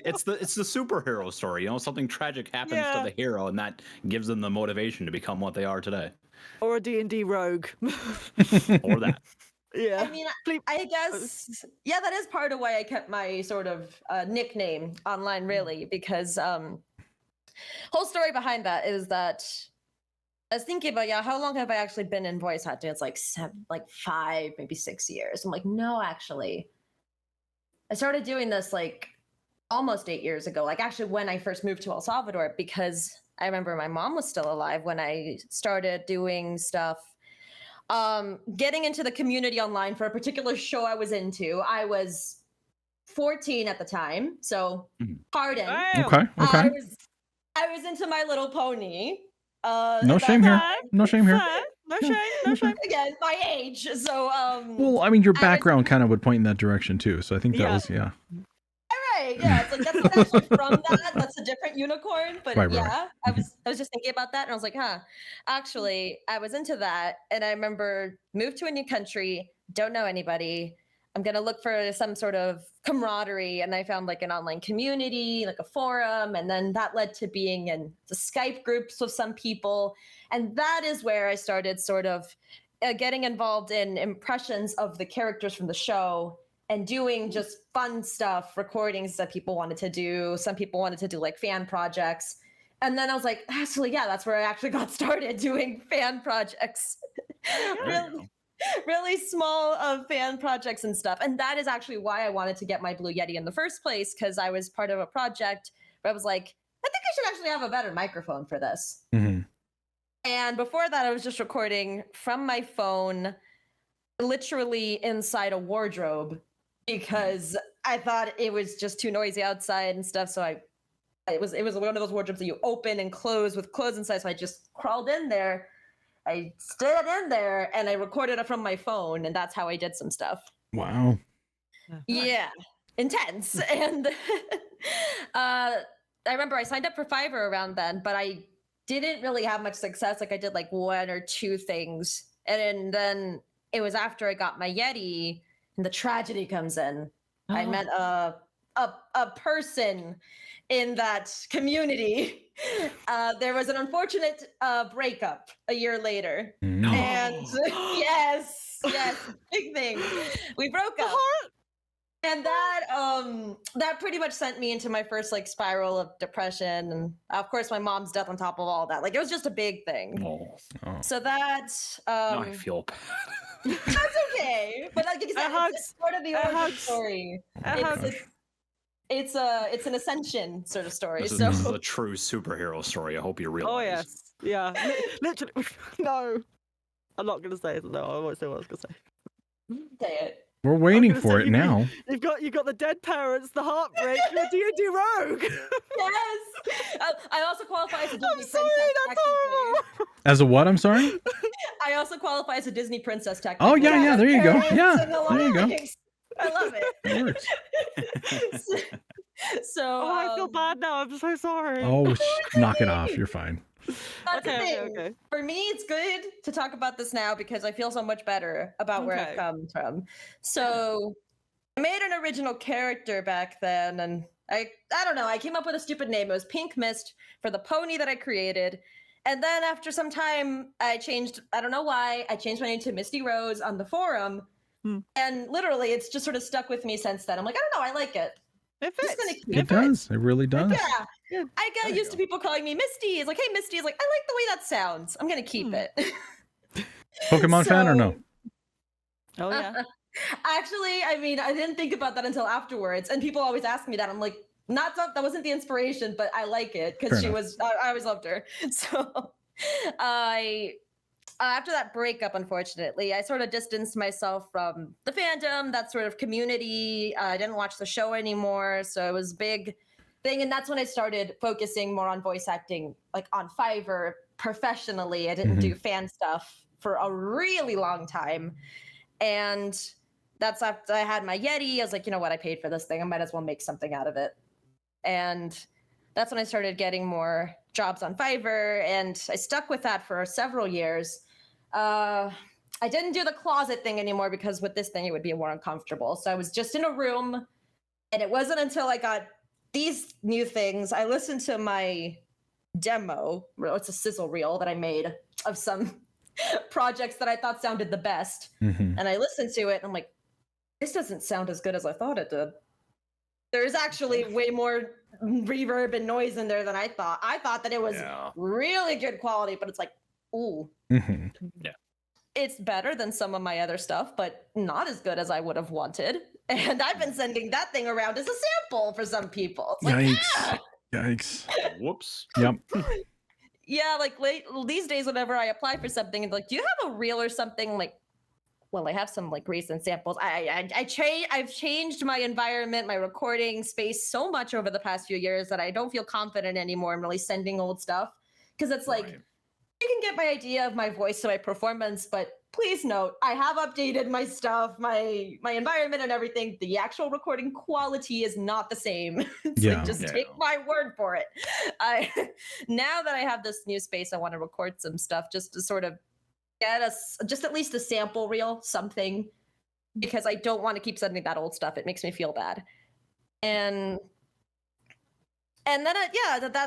It's the superhero story. You know, something tragic happens to the hero, and that gives them the motivation to become what they are today. Or a D&D rogue. Or that. Yeah. I mean, I guess, yeah, that is part of why I kept my sort of nickname online, really, because whole story behind that is that I was thinking about, how long have I actually been in voice acting? It's like 5, maybe 6 years. I'm like, no, actually. I started doing this like almost 8 years ago, like actually when I first moved to El Salvador, because I remember my mom was still alive when I started doing stuff. Getting into the community online for a particular show I was into. I was 14 at the time, so pardon. Okay. I was into My Little Pony. No shame here. No shame here. No shame. No shame. Again, my age. So Well, I mean, your background kind of would point in that direction too. So I think that was Right, yeah, it's like that's not actually from that. That's a different unicorn, but Right. I was just thinking about that, and I was like, actually, I was into that, and I remember moved to a new country, don't know anybody. I'm gonna look for some sort of camaraderie, and I found like an online community, like a forum, and then that led to being in the Skype groups with some people, and that is where I started sort of getting involved in impressions of the characters from the show. And doing just fun stuff, recordings that people wanted to do. Some people wanted to do like fan projects. And then I was like, actually, yeah, that's where I actually got started doing fan projects. really small fan projects and stuff. And that is actually why I wanted to get my Blue Yeti in the first place, because I was part of a project But I was like, I think I should actually have a better microphone for this. Mhm. And before that, I was just recording from my phone, literally inside a wardrobe, because I thought it was just too noisy outside and stuff. So it was one of those wardrobes that you open and close with clothes inside. So I just crawled in there. I stood in there and I recorded it from my phone, and that's how I did some stuff. Wow. Yeah, intense. And I remember I signed up for Fiverr around then, but I didn't really have much success. Like I did like 1 or 2 things, and then it was after I got my Yeti, and the tragedy comes in. I met a person in that community. There was an unfortunate breakup a year later, Mm. and yes, big thing. We broke up. And that pretty much sent me into my first like spiral of depression, and of course my mom's death on top of all that. Like it was just a big thing. Oh. So that Now I feel bad. that's okay. But like you said, it's part of the origin story. It's an ascension sort of story. This So is a true superhero story. I hope you realize. Oh yes, yeah. Literally, no. I'm not gonna say it. No, I won't say what I was gonna say. say it. We're waiting for it now. You've got the dead parents, the heartbreak, you're a D&D rogue. Yes. I also qualify as a Disney I'm princess. sorry, that's horrible. As a what? I'm sorry? I also qualify as a Disney princess technically. Oh, yeah, there you go. Yeah, there you go. I love it. It works. So Oh, I feel bad now. I'm so sorry. Oh, knock it off. You're fine. That's the Okay, thing. okay. For me, it's good to talk about this now because I feel so much better about where Okay. I've come from. So I made an original character back then, and I don't know, I came up with a stupid name. It was Pink Mist for the pony that I created. And then after some time, I don't know why, I changed my name to Misty Rose on the forum. And literally, it's just sort of stuck with me since then. I'm like, I don't know, I like it. It I'm just fits. gonna keep It does. It really does. Yeah. I got used to people calling me Misty. It's like, hey, Misty. It's like, I like the way that sounds. I'm going to keep it. Pokemon fan or no? Oh yeah. Actually, I mean, I didn't think about that until afterwards. And people always ask me that. I'm like, that wasn't the inspiration, but I like it because I always loved her. So after that breakup, unfortunately, I sort of distanced myself from the fandom, that sort of community. I didn't watch the show anymore. So it was a big thing. And that's when I started focusing more on voice acting, like on Fiverr professionally. I didn't do fan stuff for a really long time. And that's after I had my Yeti. I was like, you know what? I paid for this thing. I might as well make something out of it. And that's when I started getting more jobs on Fiverr. And I stuck with that for several years. I didn't do the closet thing anymore because with this thing, it would be more uncomfortable. So I was just in a room. And it wasn't until I got these new things, I listened to my demo. It's a sizzle reel that I made of some projects that I thought sounded the best. And I listened to it and I'm like, this doesn't sound as good as I thought it did. There's actually way more reverb and noise in there than I thought. I thought that it was really good quality, but it's like, ooh. Yeah. It's better than some of my other stuff, but not as good as I would have wanted. And I've been sending that thing around as a sample for some people. It's like, Yikes. Yikes. Whoops. Yep. Yeah, like these days, whenever I apply for something, and like, do you have a reel or something? Like, well, I have some like recent samples. I've changed my environment, my recording space so much over the past few years that I don't feel confident anymore in really sending old stuff. Because it's like, you can get my idea of my voice and my performance, but please note, I have updated my stuff, my environment and everything. The actual recording quality is not the same. It's like, just take my word for it. Now that I have this new space, I want to record some stuff just to sort of get us just at least a sample reel, something, because I don't want to keep sending that old stuff. It makes me feel bad. And then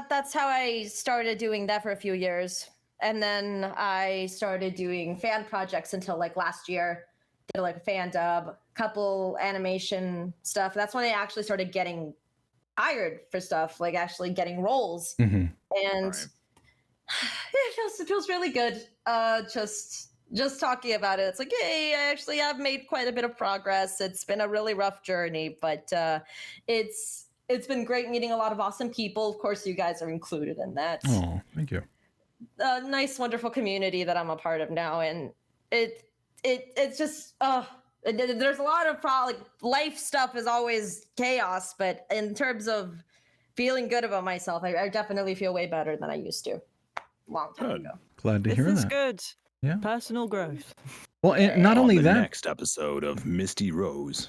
that's how I started doing that for a few years. And then I started doing fan projects until like last year. Did like a fan dub, couple animation stuff. That's when I actually started getting hired for stuff, like actually getting roles. And it feels really good. Just talking about it. It's like, hey, I actually have made quite a bit of progress. It's been a really rough journey, but it's it's been great meeting a lot of awesome people. Of course, you guys are included in that. Oh, thank you. A nice, wonderful community that I'm a part of now, and it's just there's a lot of like life stuff is always chaos, but in terms of feeling good about myself, I definitely feel way better than I used to long time ago. Glad to This hear is that. good. Yeah. Personal growth. Well, and not only On the that, next episode of Misty Rose.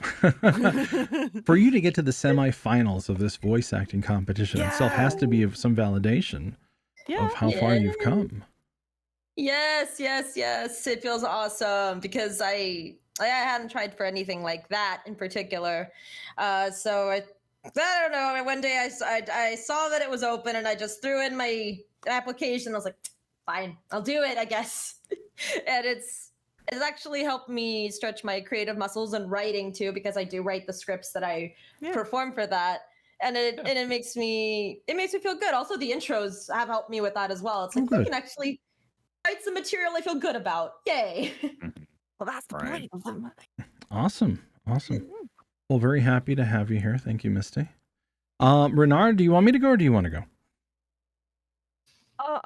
for you to get to the semifinals of this voice acting competition itself has to be of some validation of how far you've come. Yes. It feels awesome because I hadn't tried for anything like that in particular. So I don't know. One day I saw that it was open and I just threw in my application. I was like, fine, I'll do it, I guess. And it's actually helped me stretch my creative muscles and writing too, because I do write the scripts that I perform for that. And it makes me feel good. Also, the intros have helped me with that as well. It's like I can actually write some material I feel good about. Yay! Well, that's the point. Awesome. Well, very happy to have you here. Thank you, Misty. Renara, do you want me to go or do you want to go?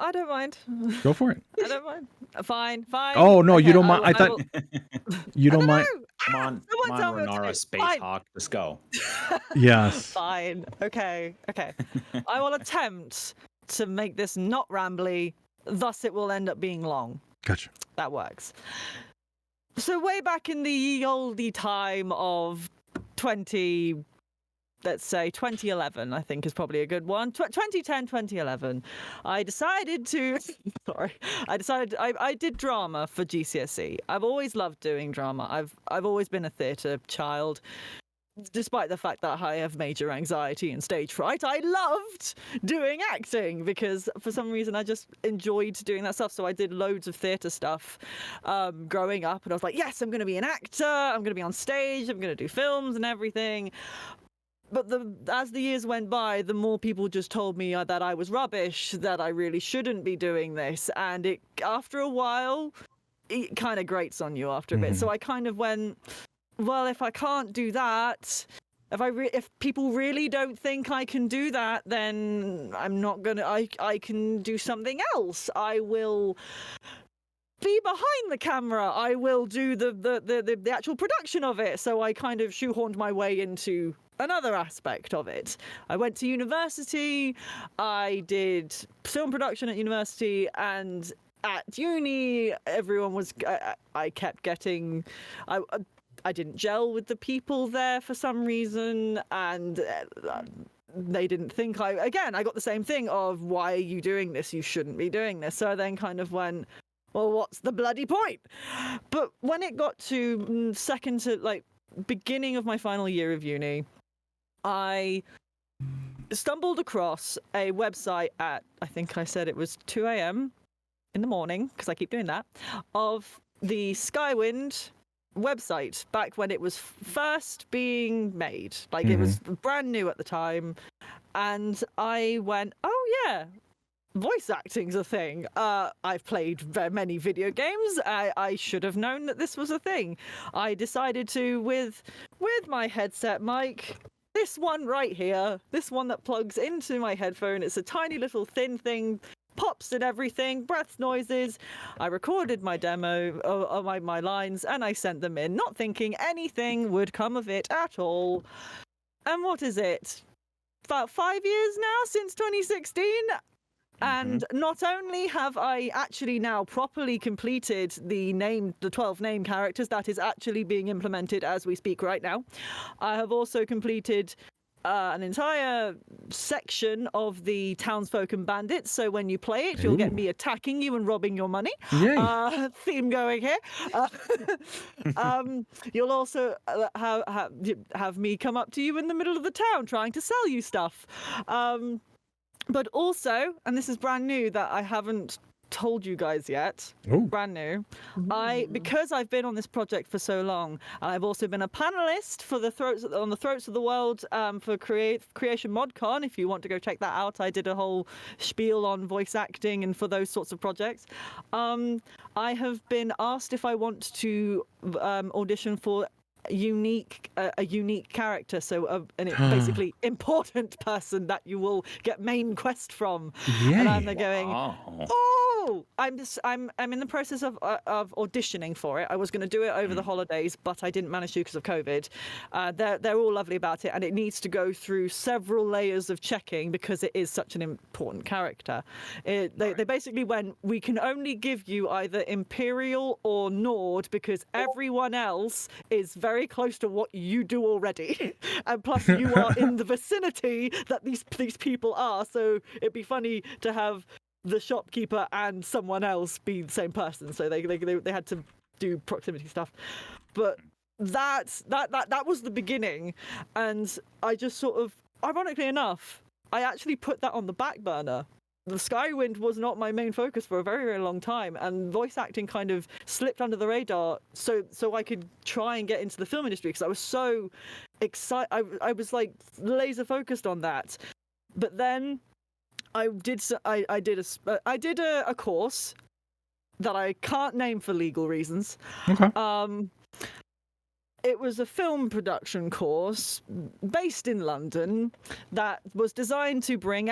I don't mind. Go for it. I don't mind. Fine. Oh no, Okay, you don't mind. I thought you don't mind. Come on, Renara Space Hawk. Let's go. Yes. Fine. Okay. I will attempt to make this not rambly, thus it will end up being long. Gotcha. That works. So way back in the ye olde time of 2011, I think is probably a good one. 2010, 2011. I decided I did drama for GCSE. I've always loved doing drama. I've always been a theatre child. Despite the fact that I have major anxiety and stage fright, I loved doing acting because for some reason I just enjoyed doing that stuff. So I did loads of theatre stuff growing up, and I was like, yes, I'm going to be an actor. I'm going to be on stage. I'm going to do films and everything. But as the years went by, the more people just told me that I was rubbish, that I really shouldn't be doing this. And after a while, it kind of grates on you after a bit. So I kind of went, well, if I can't do that, if people really don't think I can do that, then I'm not gonna. I can do something else. I will be behind the camera. I will do the actual production of it. So I kind of shoehorned my way into another aspect of it. I went to university. I did film production at university, and at uni, everyone was. I kept getting. I didn't gel with the people there for some reason, and they didn't think I got the same thing of, why are you doing this? You shouldn't be doing this. So I then kind of went, well, what's the bloody point? But when it got to beginning of my final year of uni, I stumbled across a website at, I think I said it was 2 a.m. in the morning, because I keep doing that, of the Skywind website back when it was first being made. It was brand new at the time. And I went, oh yeah, voice acting's a thing. I've played many video games. I should have known that this was a thing. I decided to, with my headset mic, this one right here, this one that plugs into my headphone, it's a tiny little thin thing, pops and everything, breath noises. I recorded my demo, my lines, and I sent them in, not thinking anything would come of it at all. And what is it? About 5 years now since 2016? And not only have I actually now properly completed the 12 name characters that is actually being implemented as we speak right now, I have also completed an entire section of the Townsfolk and Bandits. So when you play it, you'll get me attacking you and robbing your money. Yay. Theme going here. You'll also have me come up to you in the middle of the town trying to sell you stuff. But also, and this is brand new that I haven't told you guys yet, brand new, because I've been on this project for so long, I've also been a panelist for on the Throats of the World for Creation ModCon. If you want to go check that out, I did a whole spiel on voice acting and for those sorts of projects. I have been asked if I want to audition for unique character, so an basically important person that you will get main quest from. Yay. And I'm there going, Wow. oh, I'm in the process of auditioning for it. I was going to do it over the holidays, but I didn't manage to because of COVID. They're all lovely about it, and it needs to go through several layers of checking because it is such an important character. They basically went, we can only give you either Imperial or Nord because everyone else is very close to what you do already, and plus you are in the vicinity that these people are. So it'd be funny to have the shopkeeper and someone else be the same person. So they had to do proximity stuff, but that was the beginning, and I just sort of, ironically enough, I actually put that on the back burner. The Skywind was not my main focus for a very, very long time, and voice acting kind of slipped under the radar so I could try and get into the film industry because I was so excited. I was like laser focused on that. But then I did a course that I can't name for legal reasons. Okay. It was a film production course based in London that was designed to bring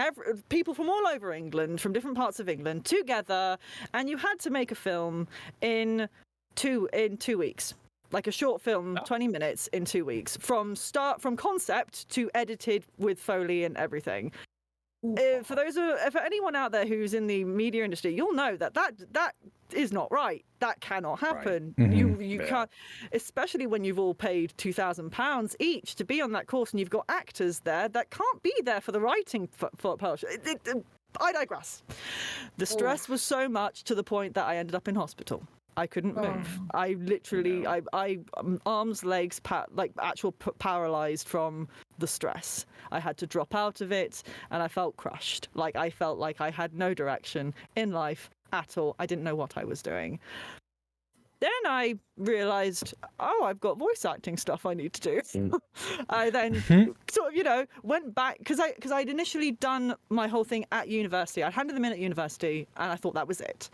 people from all over England, from different parts of England, together, and you had to make a film in 2 weeks. Like a short film, 20 minutes in 2 weeks, from concept to edited with Foley and everything. For anyone out there who's in the media industry, you'll know that is not right. That cannot happen. Right. You can't, especially when you've all paid £2,000 each to be on that course, and you've got actors there that can't be there for the writing for publishing. I digress. The stress was so much to the point that I ended up in hospital. I couldn't move. I literally, I arms, legs, paralyzed from the stress. I had to drop out of it, and I felt crushed. Like I felt like I had no direction in life at all. I didn't know what I was doing. Then I realised, I've got voice acting stuff I need to do. I then sort of, went back because I'd initially done my whole thing at university. I'd handed them in at university, and I thought that was it.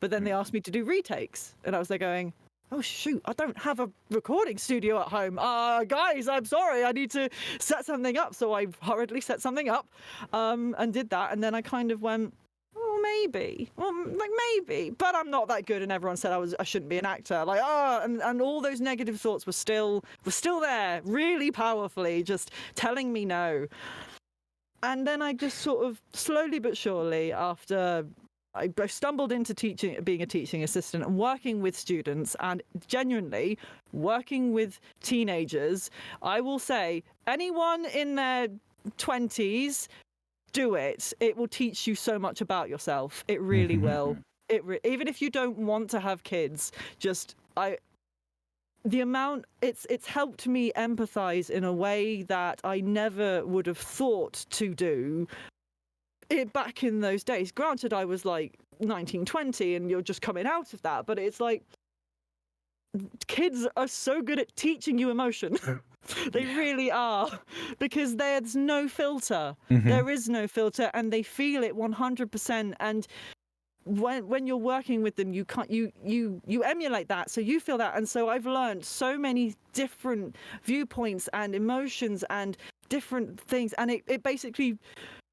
But then they asked me to do retakes, and I was there going, oh shoot, I don't have a recording studio at home. Guys, I'm sorry, I need to set something up. So I hurriedly set something up, and did that, and then I kind of went, maybe, but I'm not that good, and everyone said I shouldn't be an actor. And all those negative thoughts were still there, really powerfully, just telling me no. And then I just sort of slowly but surely, after I stumbled into being a teaching assistant and working with students, and genuinely working with teenagers, I will say anyone in their 20s, do it. It will teach you so much about yourself. It really will. Even if you don't want to have kids, it's helped me empathize in a way that I never would have thought to do it back in those days. Granted, I was like 19, 20, and you're just coming out of that, but it's like kids are so good at teaching you emotion. They really are, because there's no filter. There is no filter, and they feel it 100%. And when you're working with them, you emulate that, so you feel that. And so I've learned so many different viewpoints and emotions and different things, and it basically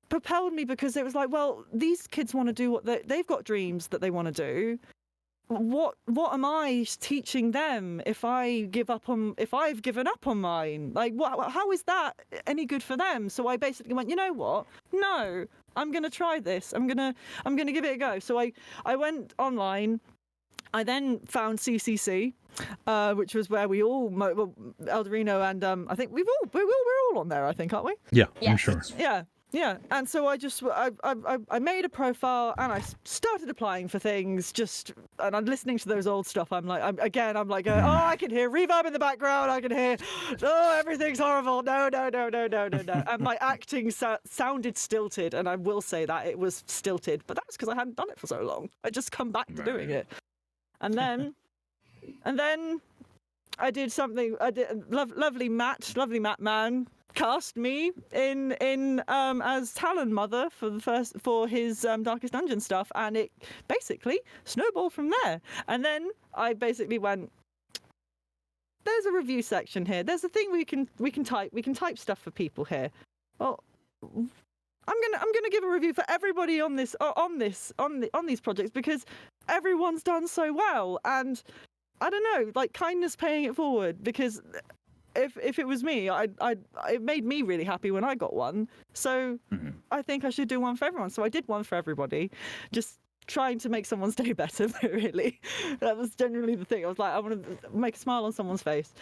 propelled me, because it was like, well, these kids want to do what they've got dreams that they want to do. What am I teaching them if I've given up on mine? Like, how is that any good for them? So I basically went, you know what? No, I'm going to try this. I'm going to give it a go. So I went online. I then found CCC, which was where we all, Eldurrino, and I think we're all on there, I think, aren't we? Yeah, I'm sure. Yeah, and so I made a profile, and I started applying for things. And I'm listening to those old stuff. I'm like, I can hear reverb in the background. I can hear, everything's horrible. No. And my acting sounded stilted, and I will say that it was stilted, but that's because I hadn't done it for so long. I just come back to doing it, and then I did something. I did lovely Matt Man cast me in as Talon Mother for his Darkest Dungeon stuff, and it basically snowballed from there. And then I basically went, there's a review section here. There's a thing we can type stuff for people here. Well, I'm gonna give a review for everybody on these projects because everyone's done so well, and I don't know, like kindness paying it forward. Because if it was me, it made me really happy when I got one. So I think I should do one for everyone. So I did one for everybody, just trying to make someone's day better. Really, that was genuinely the thing. I was like, I want to make a smile on someone's face,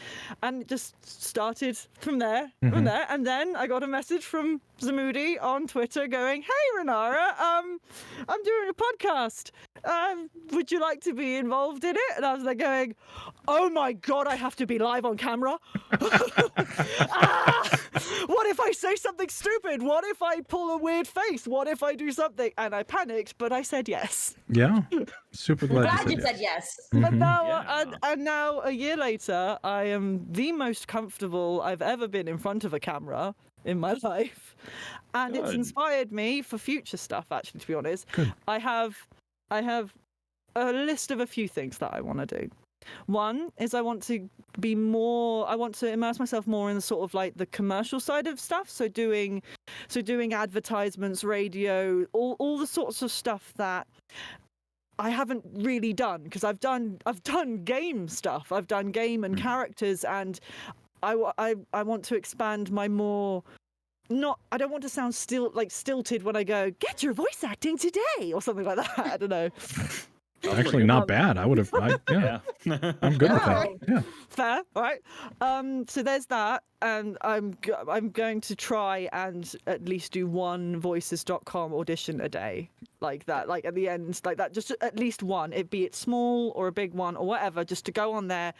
and it just started from there. And then I got a message from Zamoody on Twitter going, "Hey Renara, I'm doing a podcast. Would you like to be involved in it?" And I was like going, "Oh my god, I have to be live on camera. What if I say something stupid? What if I pull a weird face? What if I do something?" And I panicked, but I said yes. Yeah. Super glad Glad you you said said yes. But now, Yeah. and now a year later, I am the most comfortable I've ever been in front of a camera in my life, and it's Good. inspired me for future stuff. Actually, to be honest, Good. I have a list of a few things that I want to do. One is I want to immerse myself more in the sort of like the commercial side of stuff. So doing advertisements, radio, all the sorts of stuff that I haven't really done, because I've done game stuff. I've done game and characters, and I want to expand my more. I don't want to sound stilted when I go, "Get your voice acting today," or something like that. I don't know. Actually, not bad. I would have. Yeah. I'm good with that. Yeah. Fair, all right. So there's that, and I'm going to try and at least do one voices.com audition a day, like that, like at the end, like that, just at least one. It be it small or a big one or whatever, just to go on there,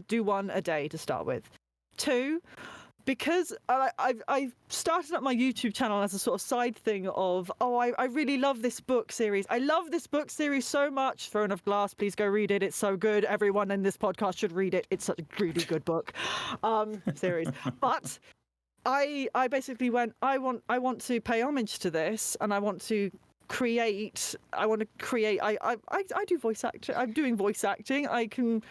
do one a day to start with. Two, because I started up my YouTube channel as a sort of side thing of, I really love this book series. I love this book series so much. Throne of Glass, please go read it. It's so good. Everyone in this podcast should read it. It's such a really good book series. But I basically went, I want to pay homage to this, and I want to create. I do voice acting. I'm doing voice acting. I can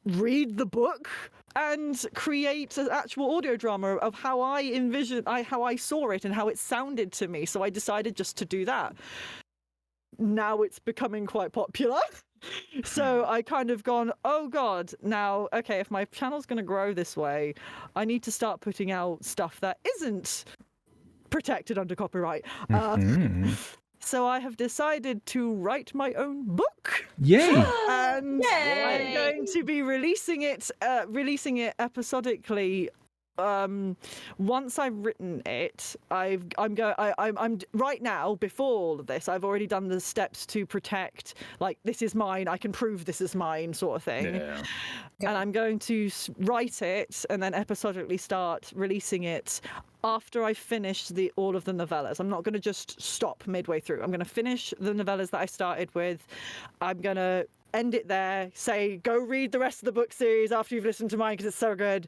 read the book and create an actual audio drama of how I how I saw it and how it sounded to me. So I decided just to do that. Now it's becoming quite popular. So I kind of gone, oh god, now, okay, if my channel's going to grow this way, I need to start putting out stuff that isn't protected under copyright. So I have decided to write my own book. Yay! And Yay! I'm going to be releasing it episodically. Once I've written it, I'm right now, before all of this, I've already done the steps to protect, like, this is mine, I can prove this is mine, sort of thing. Yeah. And I'm going to write it and then episodically start releasing it after I finish all of the novellas. I'm not going to just stop midway through. I'm going to finish the novellas that I started with. I'm going to end it there, say, go read the rest of the book series after you've listened to mine because it's so good,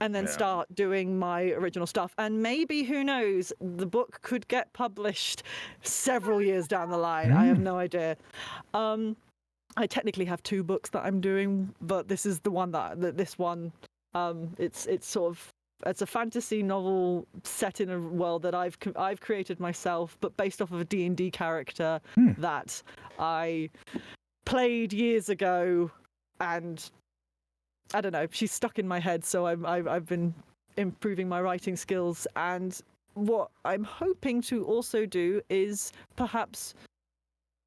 and then start doing my original stuff. And maybe, who knows, the book could get published several years down the line. I have no idea. I technically have 2 books that I'm doing, but this is the one it's a fantasy novel set in a world that I've created myself, but based off of a D&D character that I played years ago, and I don't know, she's stuck in my head, so I've been improving my writing skills. And what I'm hoping to also do is perhaps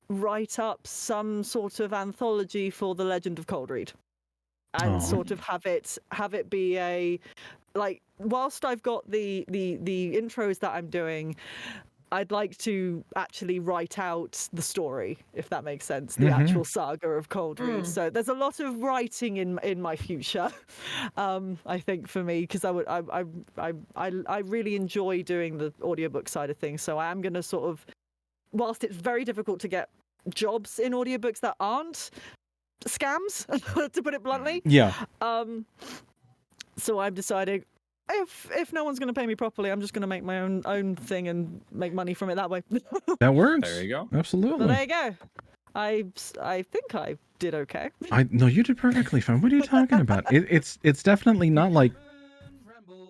write up some sort of anthology for the Legend of Coldread, and sort of have it be a, like, whilst I've got the intros that I'm doing, I'd like to actually write out the story, if that makes sense, the actual saga of Coldread. So there's a lot of writing in my future, I think, for me, because I really enjoy doing the audiobook side of things. So I am going to sort of, whilst it's very difficult to get jobs in audiobooks that aren't scams, to put it bluntly. Yeah. So I'm deciding, if no one's going to pay me properly, I'm just going to make my own thing and make money from it that way. That works. There you go. Absolutely. But there you go. I think I did okay. No, you did perfectly fine. What are you talking about? It's definitely not like.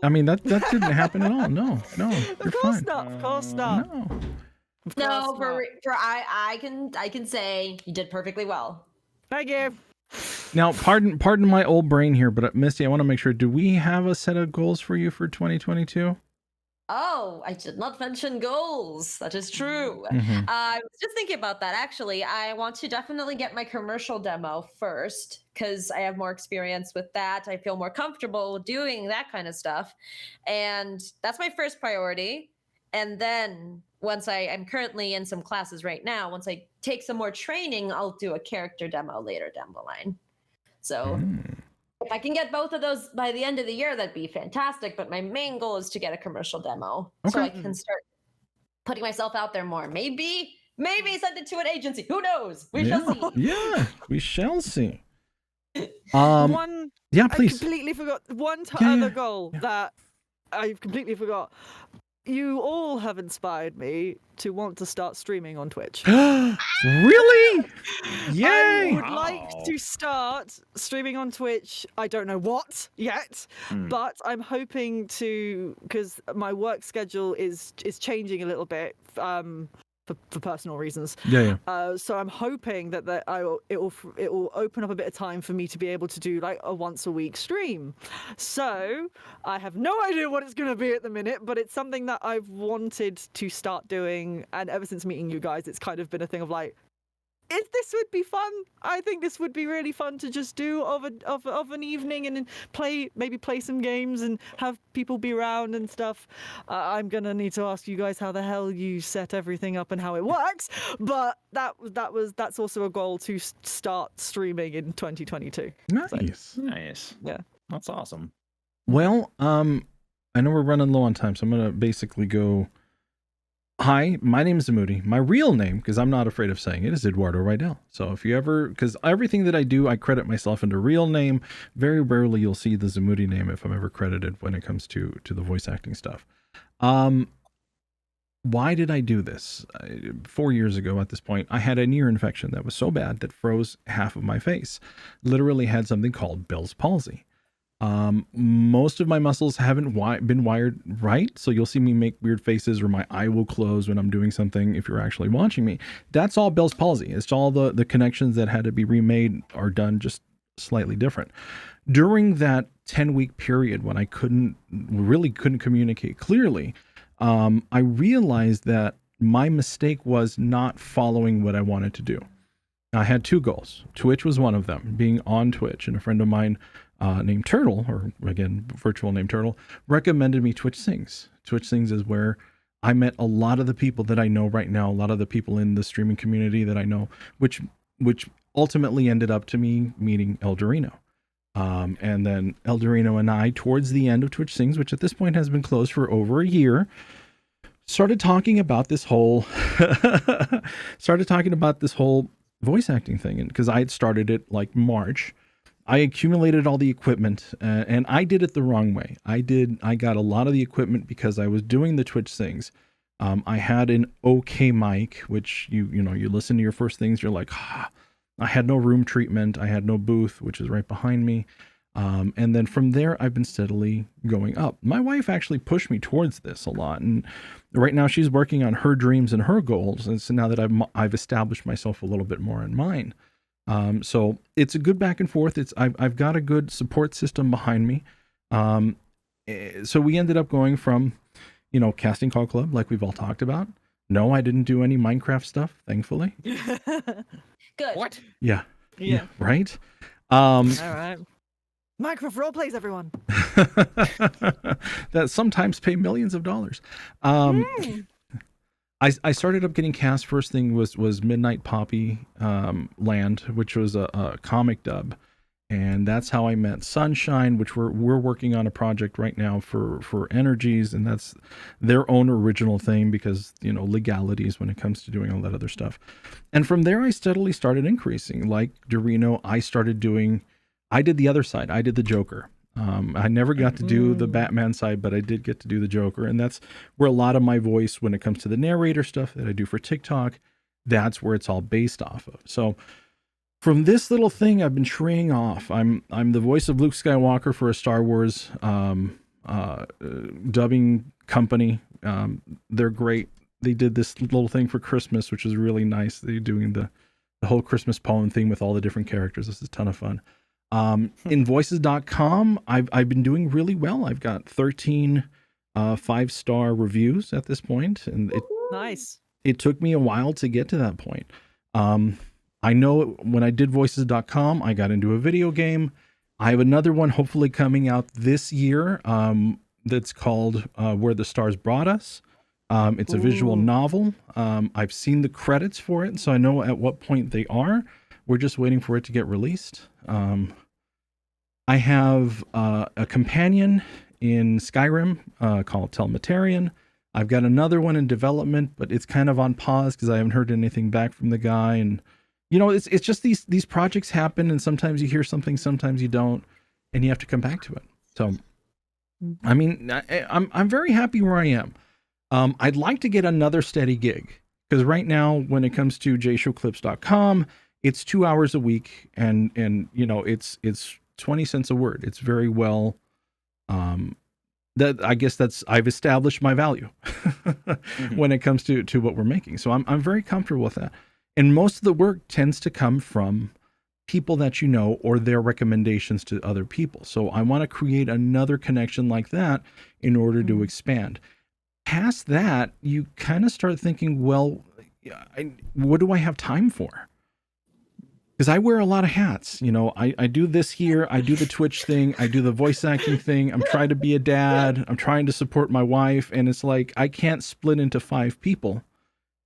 I mean that didn't happen at all. No, you're Of course fine. not. Of course not. No. Of No, course not. for I can say you did perfectly well. Thank you. Now, pardon my old brain here, but Misty, I want to make sure. Do we have a set of goals for you for 2022? Oh, I did not mention goals. That is true. Mhm. I was just thinking about that actually. I want to definitely get my commercial demo first because I have more experience with that. I feel more comfortable doing that kind of stuff. And that's my first priority. And then once I'm currently in some classes right now, once I take some more training, I'll do a character demo later down the line. So if I can get both of those by the end of the year, that'd be fantastic. But my main goal is to get a commercial demo so I can start putting myself out there more. Maybe send it to an agency. Who knows? We shall see. Yeah, we shall see. Yeah, please. I completely forgot one Yeah, other yeah, goal that I completely forgot. You all have inspired me to want to start streaming on Twitch. Really? Yay! I would like to start streaming on Twitch. I don't know what yet, but I'm hoping to, because my work schedule is changing a little bit for personal reasons. Yeah. So I'm hoping that it will open up a bit of time for me to be able to do like a once a week stream. So I have no idea what it's going to be at the minute, but it's something that I've wanted to start doing, and ever since meeting you guys, it's kind of been a thing of like, this would be fun. I think this would be really fun to just do of an evening and maybe play some games and have people be around and stuff. I'm gonna need to ask you guys how the hell you set everything up and how it works. But that's also a goal to start streaming in 2022. Nice. Nice. Yeah, that's awesome. Well, I know we're running low on time, so I'm gonna basically go. Hi, my name is Zamoody. My real name, because I'm not afraid of saying it, is Eduardo Rydell. So if you ever, because everything that I do, I credit myself into real name. Very rarely you'll see the Zamoody name if I'm ever credited when it comes to the voice acting stuff. Why did I do this? 4 years ago at this point, I had an ear infection that was so bad that froze half of my face. Literally had something called Bell's palsy. Most of my muscles haven't been wired right, so you'll see me make weird faces or my eye will close when I'm doing something if you're actually watching me. That's all Bell's palsy. It's all the connections that had to be remade are done just slightly different. During that 10-week period when I really couldn't communicate clearly, I realized that my mistake was not following what I wanted to do. I had two goals. Twitch was one of them, being on Twitch, and a friend of mine named Turtle, or again, virtual name Turtle, recommended me Twitch Sings. Twitch Sings is where I met a lot of the people that I know right now, a lot of the people in the streaming community that I know, which ultimately ended up to me meeting Eldurrino. And then Eldurrino and I, towards the end of Twitch Sings, which at this point has been closed for over a year, started talking about this whole voice acting thing. And because I had started it like March, I accumulated all the equipment, and I did it the wrong way. I got a lot of the equipment because I was doing the Twitch things. I had an okay mic, which you listen to your first things, you're like, I had no room treatment. I had no booth, which is right behind me. And then from there, I've been steadily going up. My wife actually pushed me towards this a lot. And right now she's working on her dreams and her goals. And so now that I've established myself a little bit more in mine. So it's a good back and forth. I've got a good support system behind me. So we ended up going from, Casting Call Club, like we've all talked about. No, I didn't do any Minecraft stuff, thankfully. Good. What? Yeah. Right. All right. Minecraft roleplays, everyone. That sometimes pay millions of dollars. I started up getting cast. First thing was Midnight Poppy Land, which was a comic dub, and that's how I met Sunshine, which we're working on a project right now for Energies, and that's their own original thing because legalities when it comes to doing all that other stuff. And from there, I steadily started increasing. Like Eldurrino, I did the other side. I did the Joker. I never got to do the Batman side, but I did get to do the Joker. And that's where a lot of my voice, when it comes to the narrator stuff that I do for TikTok, that's where it's all based off of. So from this little thing, I've been treeing off. I'm the voice of Luke Skywalker for a Star Wars dubbing company. They're great. They did this little thing for Christmas, which is really nice. They're doing the whole Christmas poem thing with all the different characters. This is a ton of fun. In voices.com, I've been doing really well. I've got 13 5-star reviews at this point, and Nice. it took me a while to get to that point. I know when I did voices.com, I got into a video game. I have another one hopefully coming out this year that's called Where the Stars Brought Us. It's a visual novel. I've seen the credits for it, so I know at what point they are. We're just waiting for it to get released. I have a companion in Skyrim called Telmetarian. I've got another one in development, but it's kind of on pause because I haven't heard anything back from the guy. And it's just these projects happen, and sometimes you hear something, sometimes you don't, and you have to come back to it. So, I mean, I'm very happy where I am. I'd like to get another steady gig because right now, when it comes to jshowclips.com, it's 2 hours a week, and it's 20 cents a word. It's very well. That I guess I've established my value when it comes to what we're making. So I'm very comfortable with that. And most of the work tends to come from people that you know or their recommendations to other people. So I want to create another connection like that in order to expand. Past that, you kind of start thinking, well, what do I have time for? Because I wear a lot of hats. I do this here. I do the Twitch thing. I do the voice acting thing. I'm trying to be a dad. I'm trying to support my wife. And it's like, I can't split into 5 people.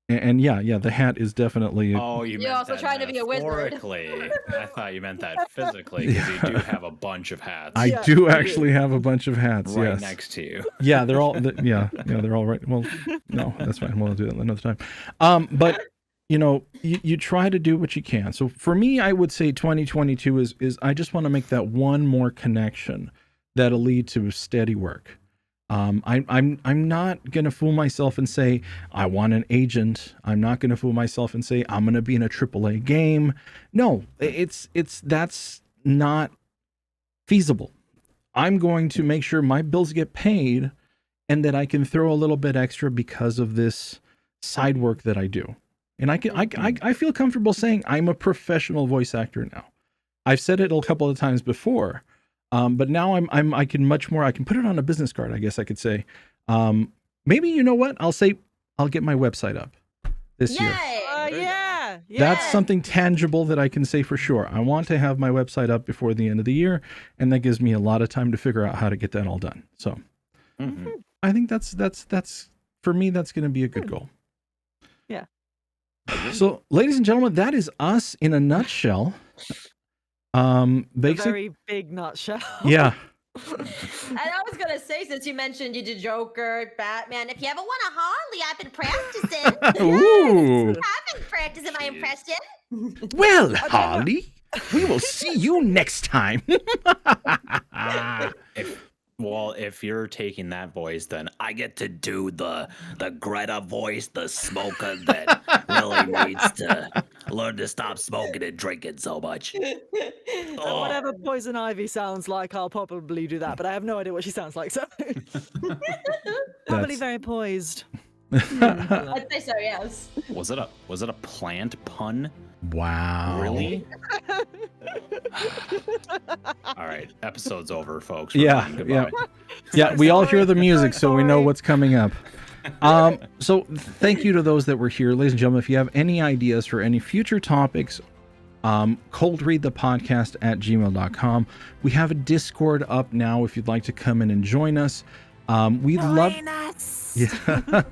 And yeah, the hat is definitely. Oh, you're also trying to be a wizard. I thought you meant that physically, because you do have a bunch of hats. I do actually have a bunch of hats. Right yes. next to you. Yeah, they're all. They're all right. Well, no, that's fine. We'll do that another time. But you try to do what you can. So for me, I would say 2022 is I just want to make that one more connection that'll lead to steady work. I'm not going to fool myself and say I want an agent. I'm not going to fool myself and say I'm going to be in a AAA game. No, that's not feasible. I'm going to make sure my bills get paid and that I can throw a little bit extra because of this side work that I do. And I feel comfortable saying I'm a professional voice actor now. I've said it a couple of times before. But now I can put it on a business card, I guess I could say. Maybe you know what? I'll get my website up this year. Yeah. That's something tangible that I can say for sure. I want to have my website up before the end of the year, and that gives me a lot of time to figure out how to get that all done. So I think that's for me, that's going to be a good goal. Yeah. So, ladies and gentlemen, that is us in a nutshell. A very big nutshell. Yeah. And I was gonna say, since you mentioned you did Joker, Batman, if you ever want a Harley, I've been practicing. Ooh. I've been practicing my impression. Well, Harley, we will see you next time. If you're taking that voice, then I get to do the Greta voice, the smoker that really needs to learn to stop smoking and drinking so much. Whatever Poison Ivy sounds like, I'll probably do that, but I have no idea what she sounds like, so. Probably very poised. I'd say so, yes. Was it a plant pun? Wow. Really? All right, episode's over, folks. Yeah. We all hear the music, so we know what's coming up. So thank you to those that were here. Ladies and gentlemen, if you have any ideas for any future topics, ColdReadthePodcast at gmail.com. We have a Discord up now if you'd like to come in and join us. Join us. Yeah.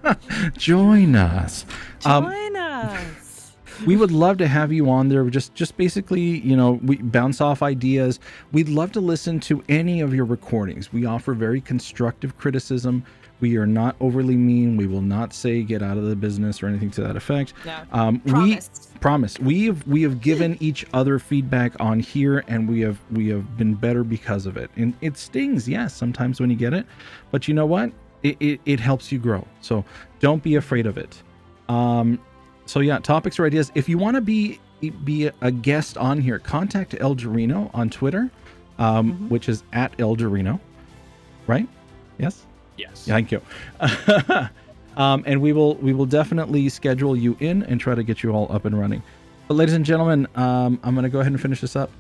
Join us. Join us. We would love to have you on there. Just basically, we bounce off ideas. We'd love to listen to any of your recordings. We offer very constructive criticism. We are not overly mean. We will not say get out of the business or anything to that effect. No. Promise. We have given each other feedback on here, and we have been better because of it. And it stings, yes, sometimes when you get it, but you know what? It helps you grow. So don't be afraid of it. So yeah, topics or ideas. If you want to be be a guest on here, contact Eldurrino on Twitter, which is at Eldurrino, right? Yes. Yes. Thank you. And we will definitely schedule you in and try to get you all up and running. But ladies and gentlemen, I'm going to go ahead and finish this up.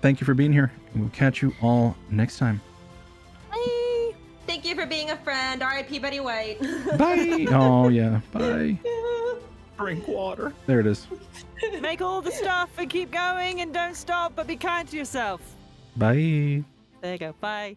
Thank you for being here, and we'll catch you all next time. Bye. Thank you for being a friend. R.I.P. Betty White. Bye. Oh yeah. Bye. Drink water. There it is. Make all the stuff and keep going and don't stop, but be kind to yourself. Bye. There you go. Bye.